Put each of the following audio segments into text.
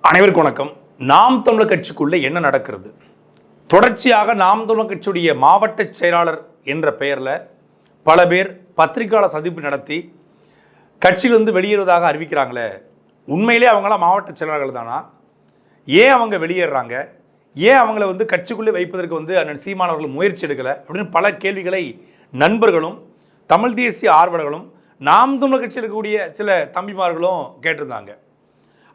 அனைவருக்கும் வணக்கம். நாம் தமிழர் கட்சிக்குள்ளே என்ன நடக்கிறது? தொடர்ச்சியாக நாம் தமிழர் கட்சியுடைய மாவட்ட செயலாளர் என்ற பெயரில் பல பேர் பத்திரிகையாளர் சந்திப்பு நடத்தி கட்சியிலிருந்து வெளியேறுவதாக அறிவிக்கிறாங்களே, உண்மையிலே அவங்களாம் மாவட்ட செயலாளர்கள் தானா? ஏன் அவங்க வெளியேறாங்க? ஏன் அவங்கள கட்சிக்குள்ளே வைப்பதற்கு அண்ணன் சீமான் அவர்கள் முயற்சி எடுக்கலை அப்படின்னு பல கேள்விகளை நண்பர்களும் தமிழ் தேசிய ஆர்வலர்களும் நாம் தமிழர் கட்சியில் இருக்கக்கூடிய சில தம்பிமார்களும் கேட்டிருந்தாங்க.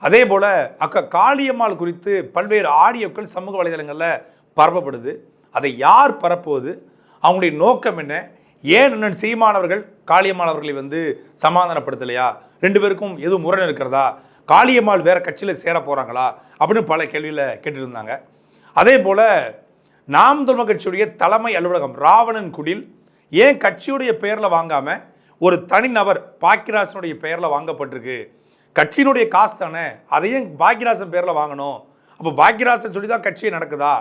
அதே போல் அக்கா காளியம்மாள் குறித்து பல்வேறு ஆடியோக்கள் சமூக வலைதளங்களில் பரப்பப்படுது. அதை யார் பரப்புவது? அவங்களுடைய நோக்கம் என்ன? ஏன் அண்ணன் சீமானவர்கள் காளியம்மாள் அவர்களை சமாதானப்படுத்தலையா? ரெண்டு பேருக்கும் எதுவும் முரண் இருக்கிறதா? காளியம்மாள் வேறு கட்சியில் சேர போகிறாங்களா அப்படின்னு பல கேள்வியில் கேட்டுருந்தாங்க. அதே போல் நாம் தமிழர் கட்சியுடைய தலைமை அலுவலகம் ராவணன் குடில் ஏன் கட்சியுடைய பெயரில் வாங்காமல் ஒரு தனிநபர் பாக்கியராசனுடைய பெயரில் வாங்கப்பட்டிருக்கு? கட்சியினுடைய காசு தானே, அதையும் பாக்கியராசன் பேரில் வாங்கணும். அப்போ பாக்கியராசன் சொல்லி தான் கட்சியை நடக்குதா?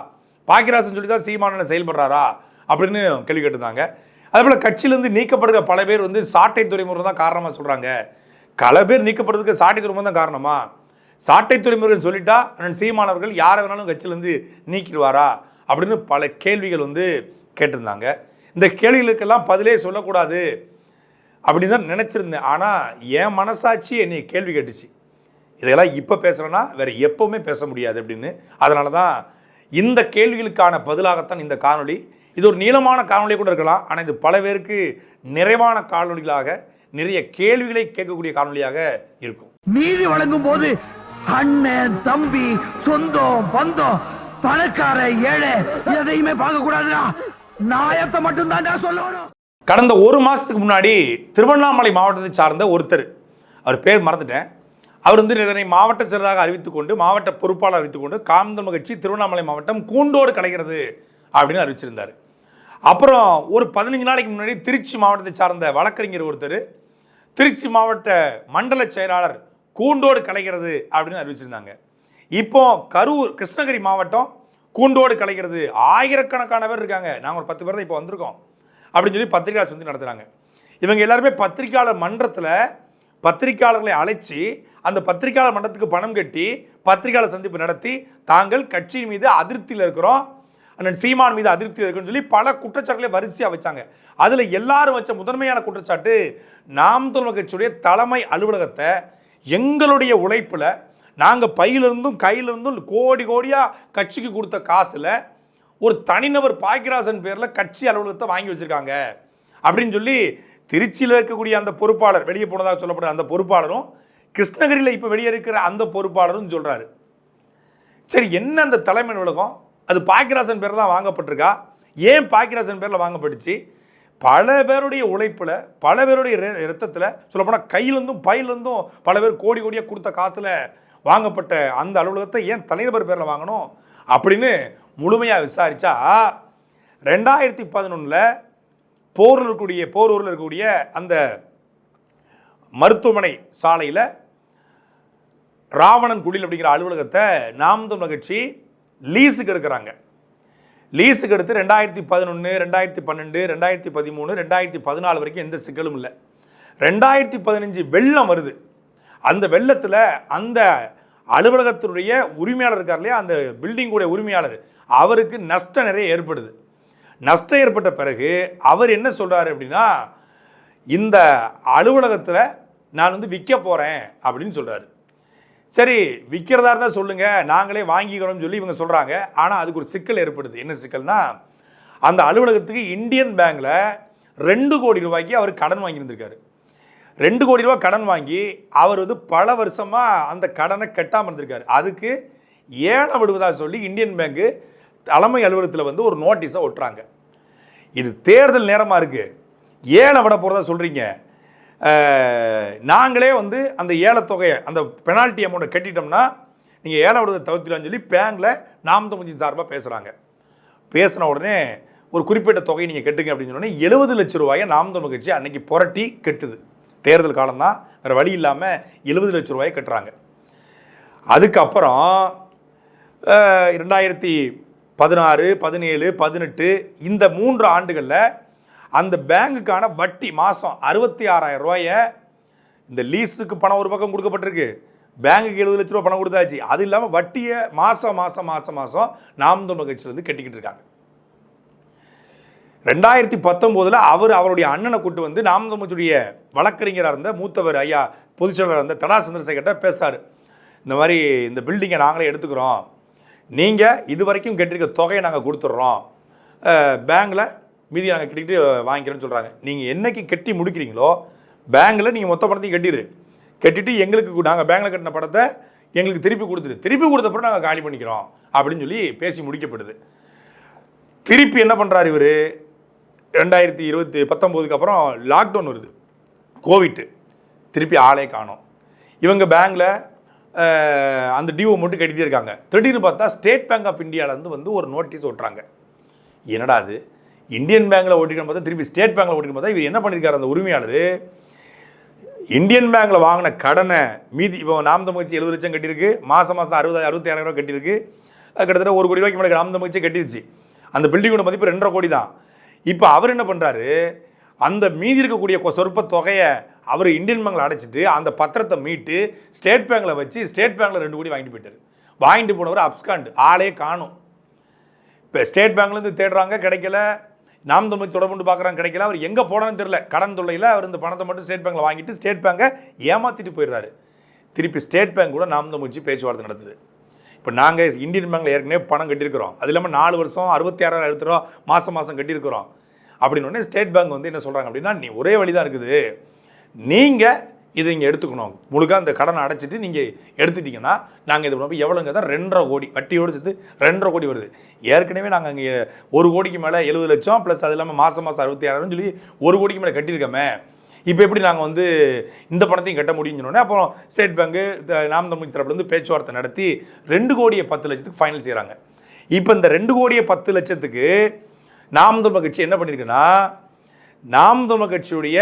பாக்கியராசன் சொல்லி தான் சீமானன் செயல்படுறாரா அப்படின்னு கேள்வி கேட்டிருந்தாங்க. அதேபோல் கட்சியிலேருந்து நீக்கப்படுகிற பல பேர் சாட்டை துறைமுறை தான் காரணமாக சொல்கிறாங்க. பல பேர் நீக்கப்படுறதுக்கு சாட்டை துறைமுறை தான் காரணமா? சாட்டை துறைமுறைன்னு சொல்லிட்டா அண்ணன் சீமானவர்கள் யாரை வேணாலும் கட்சியிலேருந்து நீக்கிடுவாரா அப்படின்னு பல கேள்விகள் கேட்டிருந்தாங்க. இந்த கேள்விகளுக்கெல்லாம் பதிலே சொல்லக்கூடாது அப்படின்னு தான் நினச்சிருந்தேன். ஆனால் என் மனசாட்சி என்னை கேள்வி கேட்டுச்சு. இதெல்லாம் இப்போ பேசுகிறேன்னா வேறு எப்போவுமே பேச முடியாது அப்படின்னு. அதனால தான் இந்த கேள்விகளுக்கான பதிலாகத்தான் இந்த காணொளி. இது ஒரு நீளமான காணொளி கூட இருக்கலாம், ஆனால் இது பல பேருக்கு நிறைவான காணொலிகளாக, நிறைய கேள்விகளை கேட்கக்கூடிய காணொலியாக இருக்கும். நீதி வழங்கும் போது அண்ணன், தம்பி, சொந்தம், பந்தம், பணக்கார, ஏழை எதையுமே பார்க்க கூடாதுடா. நாயத்தை மட்டும் தான் சொல்லணும். கடந்த ஒரு மாதத்துக்கு முன்னாடி திருவண்ணாமலை மாவட்டத்தை சார்ந்த ஒருத்தர், அவர் பேர் மறந்துட்டேன், அவர் இதனை மாவட்ட செயலராக அறிவித்துக்கொண்டு, மாவட்ட பொறுப்பாளர் அறிவித்துக்கொண்டு நாம் தமிழர் கட்சி திருவண்ணாமலை மாவட்டம் கூண்டோடு கலைகிறது அப்படின்னு அறிவிச்சிருந்தார். அப்புறம் ஒரு 15 நாளைக்கு முன்னாடி திருச்சி மாவட்டத்தை சார்ந்த வழக்கறிஞர் ஒருத்தர் திருச்சி மாவட்ட மண்டல செயலாளர் கூண்டோடு கலைகிறது அப்படின்னு அறிவிச்சிருந்தாங்க. இப்போ கரூர் கிருஷ்ணகிரி மாவட்டம் கூண்டோடு கலைகிறது, ஆயிரக்கணக்கான பேர் இருக்காங்க, நாங்கள் ஒரு 10 பேர் தான் இப்போ வந்திருக்கோம் அப்படின்னு சொல்லி பத்திரிகையாளர் சந்திப்பு நடத்துகிறாங்க. இவங்க எல்லாருமே பத்திரிகையாளர் மன்றத்தில் பத்திரிகையாளர்களை அழைச்சி அந்த பத்திரிகையாளர் மன்றத்துக்கு பணம் கட்டி பத்திரிகையாளர் சந்திப்பு நடத்தி தாங்கள் கட்சியின் மீது அதிருப்தியில் இருக்கிறோம், அண்ணன் சீமான் மீது அதிருப்தியில் இருக்குன்னு சொல்லி பல குற்றச்சாட்டுகளை வரிசையாக வச்சாங்க. அதில் எல்லாரும் வச்ச முதன்மையான குற்றச்சாட்டு, நாம் தமிழர் கட்சியுடைய தலைமை அலுவலகத்தை எங்களுடைய உழைப்பில் நாங்கள் பையிலிருந்தும் கையிலிருந்தும் கோடி கோடியாக கட்சிக்கு கொடுத்த காசில் ஒரு தனிநபர் பாக்கியராசன் பேரில் கட்சி அலுவலகத்தை வாங்கி வச்சுருக்காங்க அப்படின்னு சொல்லி திருச்சியில் இருக்கக்கூடிய அந்த பொறுப்பாளர், வெளியே போனதாக சொல்லப்படுற அந்த பொறுப்பாளரும், கிருஷ்ணகிரியில் இப்போ வெளியே இருக்கிற அந்த பொறுப்பாளரும் சொல்கிறாரு. சரி, என்ன அந்த தலைமை அலுவலகம் அது பாக்கியராசன் பேரில் தான் வாங்கப்பட்டிருக்கா? ஏன் பாக்கியராசன் பேரில் வாங்கப்பட்டுச்சு? பல பேருடைய உழைப்பில், பல பேருடைய இரத்தத்தில், சொல்லப்போனால் கையிலிருந்தும் பையிலிருந்தும் பல பேர் கோடி கோடியாக கொடுத்த காசில் வாங்கப்பட்ட அந்த அலுவலகத்தை ஏன் தனிநபர் பேரில் வாங்கணும் அப்படின்னு முழுமையாக விசாரித்தா 2011 போரூரில் இருக்கக்கூடிய அந்த மருத்துவமனை சாலையில் ராவணன் குடில் அப்படிங்கிற அலுவலகத்தை நாம் தமிழர் கட்சி லீஸுக்கு எடுக்கிறாங்க. லீஸுக்கு எடுத்து 2011, 2012, 2013, 2014 வரைக்கும் எந்த சிக்கலும் இல்லை. 2015 வெள்ளம் வருது. அந்த வெள்ளத்தில் அந்த அலுவலகத்தினுடைய உரிமையாளர் இருக்கார் இல்லையா, அந்த பில்டிங்குடைய உரிமையாளர், அவருக்கு நஷ்டம் நிறைய ஏற்படுது. நஷ்டம் ஏற்பட்ட பிறகு அவர் என்ன சொல்கிறாரு அப்படின்னா, இந்த அலுவலகத்தில் நான் விற்க போகிறேன் அப்படின்னு சொல்கிறாரு. சரி, விற்கிறதா இருந்தால் சொல்லுங்கள், நாங்களே வாங்கிக்கிறோம்னு சொல்லி இவங்க சொல்கிறாங்க. ஆனால் அதுக்கு ஒரு சிக்கல் ஏற்படுது. என்ன சிக்கல்னா, அந்த அலுவலகத்துக்கு இந்தியன் பேங்கில் 2 கோடி ரூபாய்க்கு அவர் கடன் வாங்கியிருந்திருக்காரு. 2 கோடி ரூபா கடன் வாங்கி அவர் பல வருஷமாக அந்த கடனை கட்டாமல் இருந்திருக்காரு. அதுக்கு ஏலம் விடுவதாக சொல்லி இந்தியன் பேங்கு தலைமை அலுவலகத்தில் ஒரு நோட்டீஸை ஒட்டுறாங்க. இது தேர்தல் நேரமாக இருக்குது, ஏலம் விட போகிறதா சொல்கிறீங்க, நாங்களே அந்த ஏலத்தொகையை, அந்த பெனால்ட்டி அமௌண்ட்டை கட்டிட்டோம்னா நீங்கள் ஏலம் விடுவதை தவிர்த்துலான்னு சொல்லி பேங்கில் நாம் தமிழ் கட்சி சார்பாக பேசுகிறாங்க. பேசின உடனே ஒரு குறிப்பிட்ட தொகையை நீங்கள் கட்டுங்க அப்படின்னு சொன்னோடனே 70 லட்சம் ரூபாயை நாம் தமிழ் கட்சி அன்னைக்கு புரட்டி கட்டுது. தேர்தல் காலம்தான், வேறு வழி இல்லாமல் 70 லட்சம் ரூபாயை கட்டுறாங்க. அதுக்கப்புறம் 2016, 17, 18 இந்த 3 ஆண்டுகளில் அந்த பேங்குக்கான வட்டி மாதம் 66,000 ரூபாயை இந்த லீஸுக்கு பணம் ஒரு பக்கம் கொடுக்கப்பட்டிருக்கு, பேங்குக்கு 70 லட்ச ரூபா பணம் கொடுத்தாச்சு. அது இல்லாமல் வட்டியை மாதம் நாம் தமிழர் கட்சியிலேருந்து கட்டிக்கிட்டு இருக்காங்க. 2019 அவருடைய அண்ணனை கூட்டு வந்து நாம் தமிழுடைய வழக்கறிஞராக இருந்த மூத்தவர் ஐயா பொதுச்செயலாளர் இருந்த தடா சந்திரசேகர்கிட்ட பேசுகிறார். இந்த மாதிரி இந்த பில்டிங்கை நாங்களே எடுத்துக்கிறோம், நீங்கள் இது வரைக்கும் கட்டியிருக்க தொகையை நாங்கள் கொடுத்துட்றோம், பேங்கில் மீதி நாங்கள் கட்டிக்கிட்டு வாங்கிக்கிறோன்னு சொல்கிறாங்க. நீங்கள் என்னைக்கு கட்டி முடிக்கிறீங்களோ பேங்கில் நீங்கள் மொத்த பணத்தையும் கட்டிட்டு எங்களுக்கு நாங்கள் பேங்கில் கட்டின பணத்தை எங்களுக்கு திருப்பி கொடுத்தப்பறம் நாங்கள் காலி பண்ணிக்கிறோம் அப்படின்னு சொல்லி பேசி முடிக்கப்படுது. திருப்பி என்ன பண்ணுறாரு இவர், 2019 அப்புறம் லாக்டவுன் வருது, கோவிட்டு, திருப்பி ஆளே காணோம். இவங்க பேங்கில் அந்த டியூ மட்டும் கட்டிகிட்டே இருக்காங்க. திடீர்னு பார்த்தா ஸ்டேட் பேங்க் ஆஃப் இந்தியாவிலேருந்து வந்து ஒரு நோட்டீஸ் ஓட்டுறாங்க. என்னடா அது, இந்தியன் பேங்கில் ஓட்டிக்கணும் பார்த்தா திருப்பி ஸ்டேட் பேங்கில் ஓட்டிக்கணும் பார்த்தா இவர் என்ன பண்ணியிருக்காரு, அந்த உரிமையாளர் இந்தியன் பேங்கில் வாங்கின கடனை மீதி இப்போ நாம் தமிழ் கட்சி 70 லட்சம் கட்டியிருக்கு, மாதம் 66,000 ரூபா கட்டியிருக்கு, கிட்டத்தட்ட 1 கோடி ரூபாய்க்கு மேலே நாம் தமிழ் கட்சி கட்டிருச்சு. அந்த பில்டிங்கோட மதிப்பு 2.5 கோடி தான். இப்போ அவர் என்ன பண்ணுறாரு, அந்த மீதி இருக்கக்கூடிய சொற்ப தொகையை அவர் இந்தியன் பேங்கில் அடைச்சிட்டு அந்த பத்திரத்தை மீட்டு ஸ்டேட் பேங்கில் வச்சு ஸ்டேட் பேங்கில் 2 கோடி வாங்கிட்டு போயிட்டார். வாங்கிட்டு போனவர் அப்ஸ்காண்ட், ஆளே காணும். இப்போ ஸ்டேட் பேங்க்லேருந்து தேடுறாங்க, கிடைக்கல. நாம் தமிழ் தொடர்பு பார்க்குறாங்க, கிடைக்கல. அவர் எங்கே போனான்னு தெரியல. கடன் தொல்லையில் அவர் இந்த பணத்தை மட்டும் ஸ்டேட் பேங்கில் வாங்கிட்டு ஸ்டேட் பேங்கை ஏமாற்றிட்டு போயிடுறாரு. திருப்பி ஸ்டேட் பேங்க் கூட நாம் தமிழ் பேச்சுவார்த்தை நடத்துது. இப்போ நாங்கள் இந்தியன் பேங்கில் ஏற்கனவே பணம் கட்டியிருக்கிறோம், அது இல்லாமல் 4 வருஷம் 66,000 ரூபா மாதம் கட்டியிருக்கிறோம் அப்படின்னு ஸ்டேட் பேங்க் வந்து என்ன சொல்கிறாங்க அப்படின்னா, நீ ஒரே வழி தான் இருக்குது, நீங்கள் இதை இங்கே எடுத்துக்கணும், முழுக்க அந்த கடனை அடைச்சிட்டு நீங்கள் எடுத்துட்டிங்கன்னா நாங்கள் இது பண்ணப்போ எவ்வளோங்க தான் 2.5 கோடி வட்டியோடு சேர்த்து 2.5 கோடி வருது. ஏற்கனவே நாங்கள் அங்கே 1 கோடிக்கு மேலே 70 லட்சம் ப்ளஸ் அது இல்லாமல் மாதம் 66,000 சொல்லி 1 கோடிக்கு மேலே கட்டியிருக்கோமே, இப்போ எப்படி நாங்கள் வந்து இந்த பணத்தையும் கட்ட முடியும்னு சொன்னோன்னே அப்புறம் ஸ்டேட் பேங்க்கு நாம் தமிழ் தரப்புலேருந்து பேச்சுவார்த்தை நடத்தி 2 கோடியே 10 லட்சத்துக்கு ஃபைனல் செய்கிறாங்க. இப்போ இந்த 2 கோடியே 10 லட்சத்துக்கு நாம் தமிழ் கட்சி என்ன பண்ணியிருக்குன்னா, நாம் தமிழ் கட்சியுடைய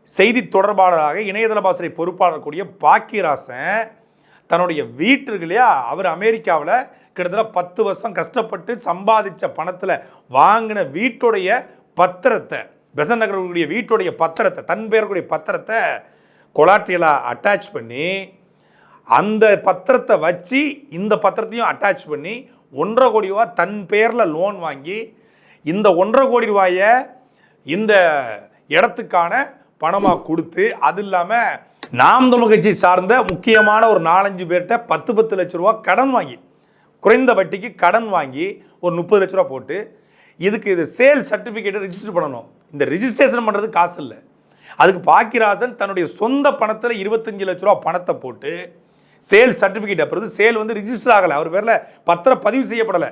செய்தி தொடர்பாளராக இணையதள பாசறை பொறுப்பாளர் கூடிய பாக்கியராசன் தன்னுடைய வீட்டு இருக்கு இல்லையா, அவர் அமெரிக்காவில் கிட்டத்தட்ட 10 வருஷம் கஷ்டப்பட்டு சம்பாதிச்ச பணத்தில் வாங்கின வீட்டுடைய பத்திரத்தை, பெசன் நகருடைய வீட்டுடைய பத்திரத்தை, தன் பேருடைய பத்திரத்தை கொலாட்ரியலாக அட்டாச் பண்ணி அந்த பத்திரத்தை வச்சு இந்த பத்திரத்தையும் அட்டாச் பண்ணி 1.5 கோடி ரூபா தன் பேரில் லோன் வாங்கி இந்த 1.5 கோடி ரூபாயை இந்த இடத்துக்கான பணமாக கொடுத்து, அது இல்லாமல் நாம் தமிழ் கட்சி சார்ந்த முக்கியமான ஒரு 4-5 பேர்கிட்ட 10 லட்ச ரூபா கடன் வாங்கி, குறைந்த வட்டிக்கு கடன் வாங்கி ஒரு 30 லட்ச ரூபா போட்டு இதுக்கு இது சேல் சர்டிஃபிகேட்டை ரிஜிஸ்டர் பண்ணணும். இந்த ரிஜிஸ்ட்ரேஷன் பண்ணுறது காசு இல்லை, அதுக்கு பாக்கியராஜன் தன்னுடைய சொந்த பணத்தில் 25 லட்ச ரூபா பணத்தை போட்டு சேல் சர்டிஃபிகேட், அப்புறம் சேல் வந்து ரிஜிஸ்டர் ஆகலை, அவர் பேரில் பத்திரம் பதிவு செய்யப்படலை,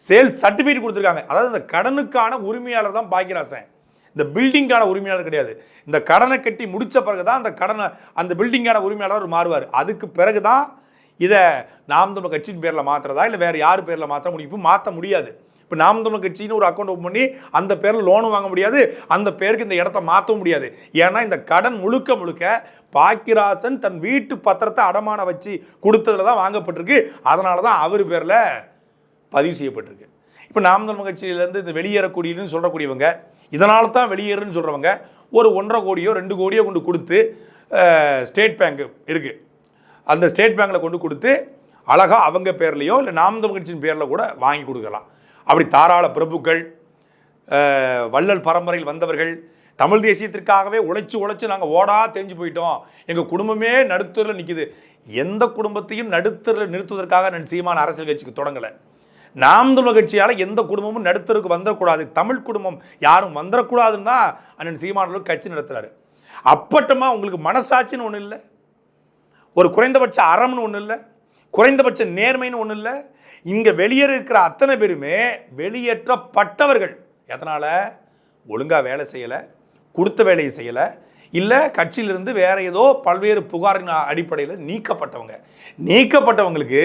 சேல் சர்டிஃபிகேட் கொடுத்துருக்காங்க. அதாவது இந்த கடனுக்கான உரிமையாளர் தான் பாக்கியராஜன், இந்த பில்டிங்கான உரிமையாளர் கிடையாது. இந்த கடனை கட்டி முடித்த பிறகு தான் அந்த பில்டிங்கான உரிமையாளர் மாறுவார். அதுக்கு பிறகு தான் இதை நாம் தமிழ் கட்சியின் பேரில் மாற்றுறதா இல்லை வேறு யார் பேரில் மாற்ற முடியும். இப்போ மாற்ற முடியாது. இப்போ நாம் தமிழ் கட்சின்னு ஒரு அக்கௌண்ட் ஓப்பன் பண்ணி அந்த பேரில் லோனும் வாங்க முடியாது, அந்த பேருக்கு இந்த இடத்த மாற்றவும் முடியாது. ஏன்னா இந்த கடன் முழுக்க பாக்கியராஜன் தன் வீட்டு பத்திரத்தை அடமான வச்சு கொடுத்ததுல தான் வாங்கப்பட்டிருக்கு. அதனால தான் அவர் பேரில் பதிவு செய்யப்பட்டிருக்கு. இப்போ நாம் தமிழ் கட்சியிலேருந்து இந்த வெளியேறக்கூடியன்னு சொல்லக்கூடியவங்க, இதனால தான் வெளியேறுன்னு சொல்கிறவங்க ஒரு 1.5 கோடியோ 2 கோடியோ கொண்டு கொடுத்து ஸ்டேட் பேங்க் இருக்குது, அந்த ஸ்டேட் பேங்கில் கொண்டு கொடுத்து அழகாக அவங்க பேர்லையோ இல்லை நாம் தமிழ் கட்சியின் பேரில் கூட வாங்கி கொடுக்கலாம். அப்படி தாராள பிரபுக்கள், வள்ளல் பரம்பரையில் வந்தவர்கள், தமிழ் தேசியத்திற்காகவே உழைச்சி நாங்கள் ஓடா தெரிஞ்சு போயிட்டோம், எங்கள் குடும்பமே நடுத்தரில் நிற்கிது. எந்த குடும்பத்தையும் நடுத்தரில் நிறுத்துவதற்காக நான் சீமான அரசியல் கட்சிக்கு தொடங்கலை. நாம் தமிழ் கட்சியால் எந்த குடும்பமும் நடுத்தருக்கு வந்துடக்கூடாது, தமிழ் குடும்பம் யாரும் வந்துடக்கூடாதுன்னு தான் அண்ணன் சீமானவர்கள் கட்சி நடத்துகிறாரு. அப்பட்டமாக உங்களுக்கு மனசாட்சின்னு ஒன்றும் இல்லை, ஒரு குறைந்தபட்ச அறம்னு ஒன்றும் இல்லை, குறைந்தபட்ச நேர்மைன்னு ஒன்றும் இல்லை. இங்கே வெளியேற இருக்கிற அத்தனை பேருமே வெளியேற்றப்பட்டவர்கள். எதனால்? ஒழுங்காக வேலை செய்யலை, கொடுத்த வேலையை செய்யலை, இல்லை கட்சியிலிருந்து வேறு ஏதோ பல்வேறு புகாரின் அடிப்படையில் நீக்கப்பட்டவங்களுக்கு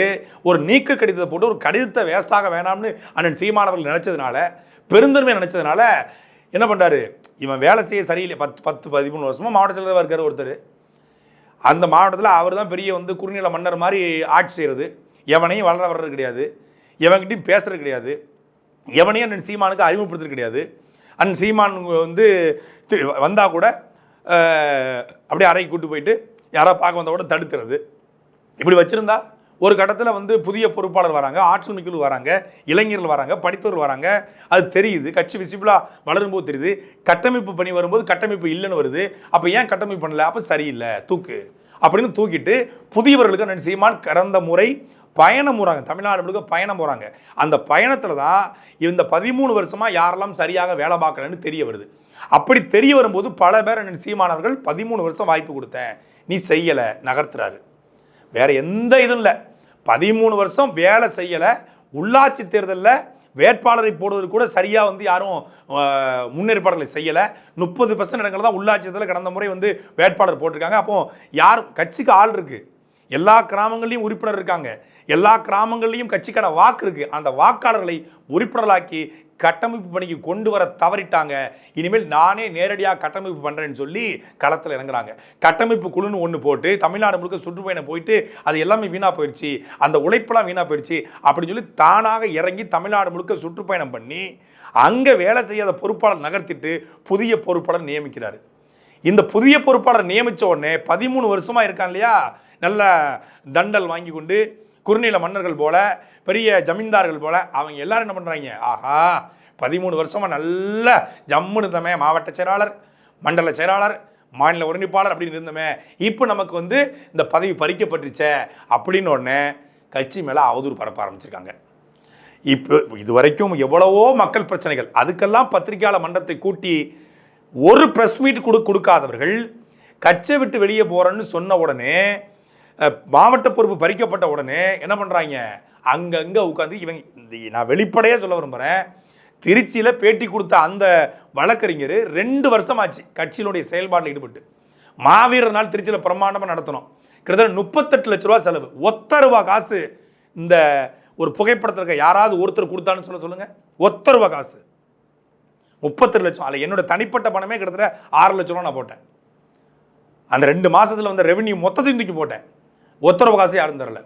ஒரு நீக்க கடிதத்தை போட்டு ஒரு கடிதத்தை வேஸ்ட்டாக வேணாம்னு அண்ணன் சீமானவர்கள் நினச்சதுனால, பெருந்தன்மை நினச்சதுனால என்ன பண்ணுறாரு, இவன் வேலை செய்ய சரியில்லை. 10-13 வருஷமாக மாவட்ட செயலராக இருக்கார் ஒருத்தர். அந்த மாவட்டத்தில் அவர் தான் பெரிய வந்து குறுநில மன்னர் மாதிரி ஆட்சி செய்கிறது. எவனையும் வர்றது கிடையாது, எவன்கிட்டையும் பேசுறது கிடையாது, எவனையும் அண்ணன் சீமானுக்கு அறிமுகப்படுத்துறது கிடையாது. அண்ணன் சீமான் வந்து வந்தால் கூட அப்படியே அறைக்கு கூட்டு போயிட்டு யாராவது பார்க்க வந்தால் கூட தடுக்கிறது. இப்படி வச்சுருந்தா ஒரு கட்டத்தில் வந்து புதிய பொறுப்பாளர் வராங்க, ஆற்றல் மிக்கர்கள் வராங்க, இளைஞர்கள் வராங்க, படித்தவர்கள் வராங்க, அது தெரியுது, கட்சி விசிபிளாக வளரும்போது தெரியுது. கட்டமைப்பு பணி வரும்போது கட்டமைப்பு இல்லைன்னு வருது. அப்போ ஏன் கட்டமைப்பு பண்ணல? அப்போ சரியில்லை, தூக்கு அப்படின்னு தூக்கிட்டு புதியவர்களுக்கு என்ன சீமான் கடந்த முறை பயணம் போகிறாங்க, தமிழ்நாடு முழுக்க பயணம் போகிறாங்க. அந்த பயணத்தில் தான் இந்த 13 வருஷமாக யாரெல்லாம் சரியாக வேலை பார்க்கலன்னு தெரிய வருது. அப்படி தெரிய வரும்போது பல பேர் என்ன சீமானவர்கள் 13 வருஷம் வாய்ப்பு கொடுத்தேன், நீ செய்யலை, நகர்த்துறாரு. வேற எந்த இதுவும் இல்லை. 13 வருஷம் வேலை செய்யலை. உள்ளாட்சி தேர்தலில் வேட்பாளரை போடுவது கூட சரியாக வந்து யாரும் முன்னேற்பாடுகளை செய்யலை. 30% இடங்கள் தான் உள்ளாட்சி தேர்தலில் கடந்த முறை வந்து வேட்பாளர் போட்டிருக்காங்க. அப்போ யாரும் கட்சிக்கு ஆள் இருக்கு, எல்லா கிராமங்கள்லையும் உறுப்பினர் இருக்காங்க, எல்லா கிராமங்கள்லையும் கட்சிக்கான வாக்கு இருக்கு. அந்த வாக்காளர்களை உறுப்பினர்களாக்கி கட்டமைப்பு பணிக்கு கொண்டு வர தவறிட்டாங்க. இனிமேல் நானே நேரடியாக கட்டமைப்பு பண்ணுறேன்னு சொல்லி களத்தில் இறங்குறாங்க. கட்டமைப்பு குழுன்னு ஒன்று போட்டு தமிழ்நாடு முழுக்க சுற்றுப்பயணம் போயிட்டு அது எல்லாமே வீணாக போயிடுச்சு, அந்த உழைப்பெல்லாம் வீணாக போயிடுச்சு அப்படின்னு சொல்லி தானாக இறங்கி தமிழ்நாடு முழுக்க சுற்றுப்பயணம் பண்ணி அங்கே வேலை செய்யாத பொறுப்பாளர் நகர்த்திட்டு புதிய பொறுப்பாளர் நியமிக்கிறார். இந்த புதிய பொறுப்பாளர் நியமித்த உடனே 13 வருஷமாக இருக்காங்க இல்லையா, நல்ல தண்டல் வாங்கி கொண்டு குறுநில மன்னர்கள் போல, பெரிய ஜமீன்தார்கள் போல அவங்க எல்லாரும் என்ன பண்ணுறாங்க, ஆஹா 13 வருஷமாக நல்ல ஜம்முன்னு இருந்தமே, மாவட்ட செயலாளர், மண்டல செயலாளர், மாநில ஒருங்கிணைப்பாளர் அப்படின்னு இருந்தமே, இப்போ நமக்கு வந்து இந்த பதவி பறிக்கப்பட்டுச்சே அப்படின்னு உடனே கட்சி மேலே அவதூறு பரப்ப ஆரம்பிச்சிருக்காங்க. இப்போ இது வரைக்கும் எவ்வளவோ மக்கள் பிரச்சனைகள், அதுக்கெல்லாம் பத்திரிகையாளர் மன்றத்தை கூட்டி ஒரு ப்ரெஸ் மீட் கொடுக்காதவர்கள் கட்சியை விட்டு வெளியே போகிறேன்னு சொன்ன உடனே, மாவட்ட பொறுப்பு பறிக்கப்பட்ட உடனே என்ன பண்ணுறாங்க, அங்கங்கே உட்காந்து இவங்க, நான் வெளிப்படையாக சொல்ல விரும்புகிறேன், திருச்சியில் பேட்டி கொடுத்த அந்த வழக்கறிஞர் 2 வருஷமாச்சு கட்சியினுடைய செயல்பாட்டில் ஈடுபட்டு. மாவீரர் நாள் திருச்சியில் பிரம்மாண்டமாக நடத்தணும், கிட்டத்தட்ட 38 லட்ச ரூபா செலவு, ஒத்த ரூபா காசு இந்த ஒரு புகைப்படத்திற்கு யாராவது ஒருத்தர் கொடுத்தான்னு சொல்லுங்கள், ஒத்த ரூபா காசு 32 லட்சம். அதில் என்னோட தனிப்பட்ட பணமே கிட்டத்தட்ட 6 லட்ச ரூபா நான் போட்டேன். அந்த 2 மாதத்தில் வந்த ரெவன்யூ மொத்தத்தையும் தூக்கி போட்டேன். ஒத்த ரூபா காசு யாரும் தரல.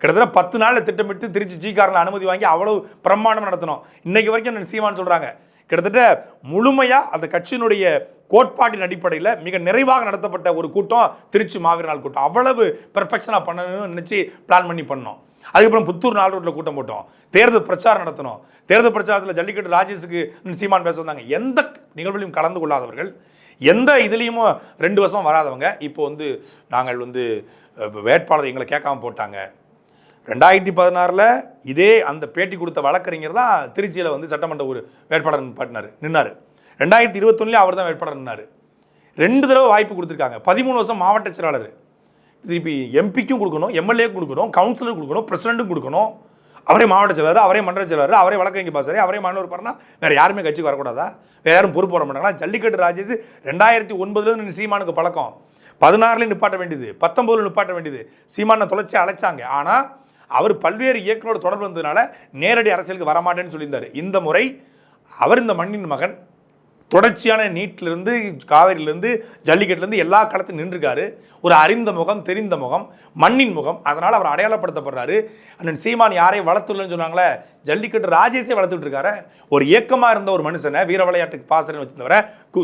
கிட்டத்தட்ட 10 நாளில் திட்டமிட்டு திருச்சி ஜிகாரில் அனுமதி வாங்கி அவ்வளவு பிரம்மாண்டம் நடத்தணும். இன்னைக்கு வரைக்கும் சீமான் சொல்கிறாங்க, கிட்டத்தட்ட முழுமையாக அந்த கட்சியினுடைய கோட்பாட்டின் அடிப்படையில் மிக நிறைவாக நடத்தப்பட்ட ஒரு கூட்டம் திருச்சி மாவீர நாள் கூட்டம். அவ்வளவு பெர்ஃபெக்ஷனாக பண்ணணும்னு நினச்சி பிளான் பண்ணி பண்ணோம். அதுக்கப்புறம் புத்தூர் நாள் ரோட்டில் கூட்டம் போட்டோம், தேர்தல் பிரச்சாரம் நடத்தணும். தேர்தல் பிரச்சாரத்தில் ஜல்லிக்கட்டு ராஜேஷுக்கு சீமான் பேச வந்தாங்க. எந்த நிகழ்விலையும் கலந்து கொள்ளாதவர்கள், எந்த இதுலேயும் 2 வருஷமாக வராதவங்க, இப்போ வந்து நாங்கள் வந்து வேட்பாளர் எங்களை கேட்காம போட்டாங்க. 2016 இதே அந்த பேட்டி கொடுத்த வழக்கறிஞர் தான் திருச்சியில் வந்து சட்டமன்ற ஒரு வேட்பாளர் நின்னார். 2021 அவர் தான் வேட்பாளர் நின்னார். 2 தடவை வாய்ப்பு கொடுத்துருக்காங்க. 13 வருஷம் மாவட்ட செயலாளர், திருப்பி எம்பிக்கும் கொடுக்கணும், எம்எல்ஏக்கும் கொடுக்கணும், கவுன்சிலரும் கொடுக்கணும், பிரசிடண்ட்டும் கொடுக்கணும். அவரே மாவட்ட செயலாளர், அவரே மன்ற செயலாளர், அவரே வழக்கறிஞர் பாசாரி, அவரே மாநில உறுப்பினர்னா வேறு யாருமே கட்சிக்கு வரக்கூடாதா? வேறு யாரும் பொறுப்பு போட மாட்டாங்களா? ஜல்லிக்கட்டு ராஜேஷ் 2009 சீமானுக்கு பழக்கம், 16 நிப்பாட்ட வேண்டியது, 19 நிப்பாட்ட வேண்டியது, சீமான தொலைச்சி அழைச்சாங்க. ஆனால் அவர் பல்வேறு இயக்கங்களோட தொடர்பு வந்ததுனால நேரடி அரசியலுக்கு வரமாட்டேன்னு சொல்லியிருந்தார். இந்த முறை அவர் இந்த மண்ணின் மகன், தொடர்ச்சியான நீட்டிலிருந்து காவேரியிலேருந்து ஜல்லிக்கட்டுலேருந்து எல்லா களத்தையும் நின்றுருக்காரு. ஒரு அறிந்த முகம், தெரிந்த முகம், மண்ணின் முகம். அதனால் அவர் அடையாளப்படுத்தப்படுறாரு. அண்ணன் சீமான் யாரையும் வளர்த்துள்ளன்னு சொன்னாங்களே, ஜல்லிக்கட்டு ராஜேஷே வளர்த்துட்டு இருக்காரு. ஒரு இயக்கமாக இருந்த ஒரு மனுஷனை வீர விளையாட்டுக்கு பாசறைன்னு வச்சுருந்தவரை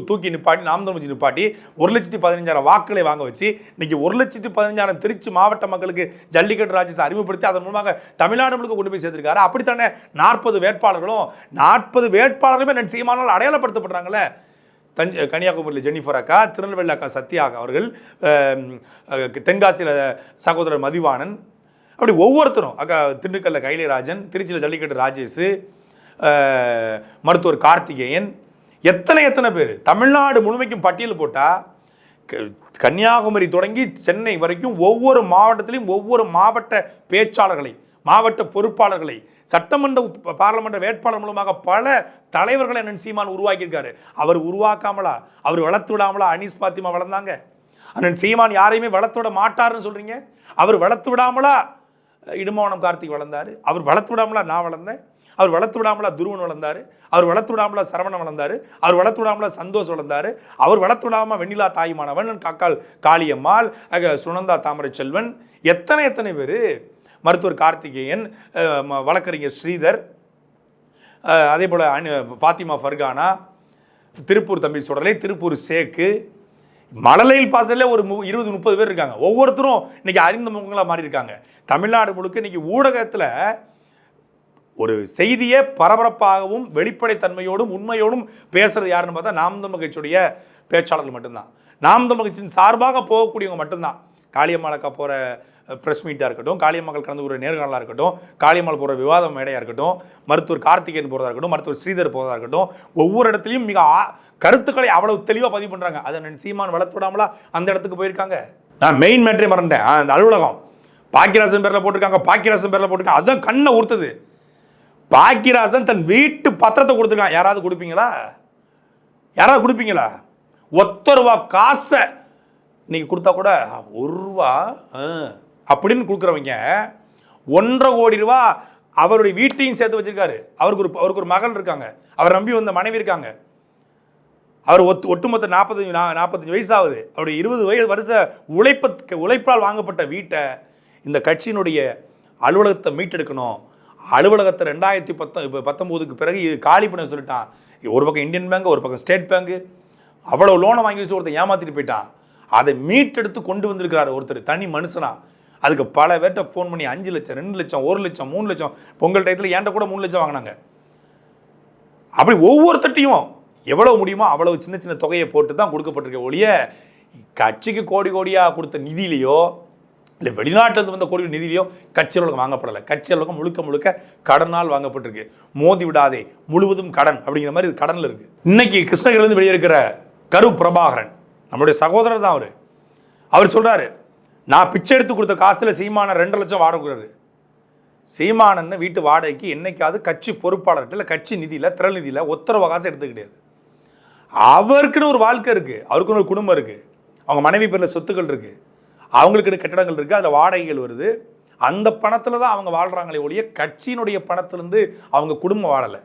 தூக்கி நிப்பாட்டி, நாம் வச்சு நிப்பாட்டி 1,15,000 வாக்குகளை வாங்க வச்சு இன்னைக்கு 1,15,000 திருச்சி மாவட்ட மக்களுக்கு ஜல்லிக்கட்டு ராஜேஷை அறிமுகப்படுத்தி அதன் மூலமாக தமிழ்நாடு முழுக்க கொண்டு போய் சேர்த்திருக்காரு. அப்படித்தானே 40 வேட்பாளர்களும் 40 வேட்பாளர்களுமே அண்ணன் சீமானால் அடையாளப்படுத்தப்படுறாங்களே. கன்னியாகுமரியில் ஜெனிஃபர் அக்கா, திருநெல்வேலி அக்கா சத்யா அவர்கள், தென்காசியில் சகோதரர் மதிவாணன், அப்படி ஒவ்வொருத்தரும், அக்கா திண்டுக்கல்ல கைலிராஜன், திருச்சியில் ஜல்லிக்கட்டு ராஜேஷ், மருத்துவர் கார்த்திகேயன், எத்தனை பேர் தமிழ்நாடு முழுமைக்கும் பட்டியல் போட்டால் கன்னியாகுமரி தொடங்கி சென்னை வரைக்கும் ஒவ்வொரு மாவட்டத்திலையும் ஒவ்வொரு மாவட்ட பேச்சாளர்களை, மாவட்ட பொறுப்பாளர்களை, சட்டமன்ற பாராளுமன்ற வேட்பாளர் மூலமாக பல தலைவர்களை அண்ணன் சீமான் உருவாக்கியிருக்காரு. அவர் உருவாக்காமலா, அவர் வளர்த்து விடாமலா அனீஸ் பாத்திமா வளர்ந்தாங்க? அண்ணன் சீமான் யாரையுமே வளர்த்து விட மாட்டாருன்னு சொல்றீங்க. அவர் வளர்த்து விடாமலா இடுமாவனம் கார்த்திக் வளர்ந்தார், அவர் வளர்த்து விடாமலா நான் வளர்ந்தேன், அவர் வளர்த்து விடாமலா துருவன் வளர்ந்தார், அவர் வளர்த்து விடாமலா சரவணன் வளர்ந்தார், அவர் வளர்த்து விடாமலா சந்தோஷ் வளர்ந்தார், அவர் வளர்த்து விடாமல் வெண்ணிலா தாய்மானவன், காக்கால் காளியம்மாள், சுனந்தா தாமரை செல்வன், எத்தனை பேர், மருத்துவர் கார்த்திகேயன், வழக்கறிஞர் ஸ்ரீதர், அதே போல் ஃபாத்திமா ஃபர்கானா, திருப்பூர் தம்பி சுடலை, திருப்பூர் சேக்கு, மழலையில் பாசலே ஒரு 20-30 பேர் இருக்காங்க. ஒவ்வொருத்தரும் இன்னைக்கு அறிந்த முகங்களாக மாறி இருக்காங்க. தமிழ்நாடு முழுக்க இன்னைக்கு ஊடகத்தில் ஒரு செய்தியை பரபரப்பாகவும் வெளிப்படைத்தன்மையோடும் உண்மையோடும் பேசுறது யாருன்னு பார்த்தா நாம் தமிழர் கட்சியுடைய பேச்சாளர்கள் மட்டும்தான். நாம் தமிழர் கட்சியின் சார்பாக போகக்கூடியவங்க மட்டும்தான். காளியம்மாளுக்கா போகிற ப்ரெஸ் மீட்டாக இருக்கட்டும், காளியம்மாள் கலந்து ஒரு நேர்காணலாக இருக்கட்டும், காளியம்மாள் போகிற விவாத மேடையாக இருக்கட்டும், மருத்துவர் கார்த்திகேயன் போகிறதா இருக்கட்டும், மருத்துவர் ஸ்ரீதர் போகிறதா இருக்கட்டும், ஒவ்வொரு இடத்துலையும் மிக கருத்துக்களை அவ்வளவு தெளிவாக பதிவு பண்ணுறாங்க. அதை சீமான் வளர்த்து விடாமலா அந்த இடத்துக்கு போயிருக்காங்க. நான் மெயின் மேட்டரே மறந்தேன். அந்த அலுவலகம் பாக்கியராசன் பேரில் போட்டிருக்காங்க, பாக்கியராசன் பேரில் போட்டிருக்காங்க. அதுதான் கண்ணை உறுத்துது. பாக்கியராசன் தன் வீட்டு பத்திரத்தை கொடுத்துருக்கான். யாராவது கொடுப்பீங்களா? யாராவது கொடுப்பீங்களா? ₹1 காசை இன்னைக்கு கொடுத்தா கூட ₹1 அப்படின்னு கொடுக்குறவங்க ₹1.5 கோடி அவருடைய வீட்டையும் சேர்த்து வச்சிருக்காரு. அவருக்கு ஒரு மகள் இருக்காங்க, அவர் நம்பி வந்த மனைவி இருக்காங்க. அவர் ஒட்டுமொத்த 45 வயசாகுது. அவருடைய 20 வருஷ உழைப்பால் வாங்கப்பட்ட வீட்டை இந்த கட்சியினுடைய அலுவலகத்தை மீட்டெடுக்கணும். அலுவலகத்தை 2019க்கு பிறகு காலி பண்ண சொல்லிட்டான். ஒரு பக்கம் இந்தியன் பேங்க், ஒரு பக்கம் ஸ்டேட் பேங்க், அவ்வளோ லோனை வாங்கி வச்சு ஒருத்தர் ஏமாற்றிட்டு போயிட்டான். அதை மீட்டெடுத்து கொண்டு வந்திருக்கிறார் ஒருத்தர், தனி மனுஷனா. அதுக்கு பல பேர்ட்ட ஃபோன் பண்ணி 5 லட்சம், 2 லட்சம், 1 லட்சம், 3 லட்சம், பொங்கல் டயத்தில் ஏன்ட்ட கூட 3 லட்சம் வாங்கினாங்க. அப்படி ஒவ்வொருத்தட்டையும் எவ்வளோ முடியுமோ அவ்வளவு சின்ன சின்ன தொகையை போட்டு தான் கொடுக்கப்பட்டிருக்க ஒழிய கட்சிக்கு கோடி கோடியாக கொடுத்த நிதியிலையோ இல்லை வெளிநாட்டிலிருந்து வந்த கோடி நிதியிலையோ கட்சி அலுவலகம் வாங்கப்படலை. கட்சி அலுவலகம் முழுக்க முழுக்க கடனால் வாங்கப்பட்டிருக்கு. மோதி விடாதே, முழுவதும் கடன் அப்படிங்கிற மாதிரி இது கடனில் இருக்குது. இன்னைக்கு கிருஷ்ணகிரிலேருந்து வெளியே இருக்கிற கரு பிரபாகரன் நம்மளுடைய சகோதரர் தான். அவர் சொல்கிறாரு, நான் பிச்சை எடுத்து கொடுத்த காசில் சீமான 2 லட்சம் வாடகை கொடுக்குறாரு. சீமானன்னு வீட்டு வாடகைக்கு என்னைக்காவது கட்சி பொறுப்பாளர்கிட்ட இல்லை கட்சி நிதியில் திரள் நிதியில் ₹1 காசு எடுத்து கிடையாது. அவருக்குன்னு ஒரு வாழ்க்கை இருக்குது, அவருக்குன்னு ஒரு குடும்பம் இருக்குது, அவங்க மனைவி பேரில் சொத்துக்கள் இருக்குது, அவங்களுக்குன்னு கட்டடங்கள் இருக்குது, அதில் வாடகைகள் வருது. அந்த பணத்தில் தான் அவங்க வாழ்கிறாங்களே ஒழிய கட்சியினுடைய பணத்துலேருந்து அவங்க குடும்பம் வாழலை.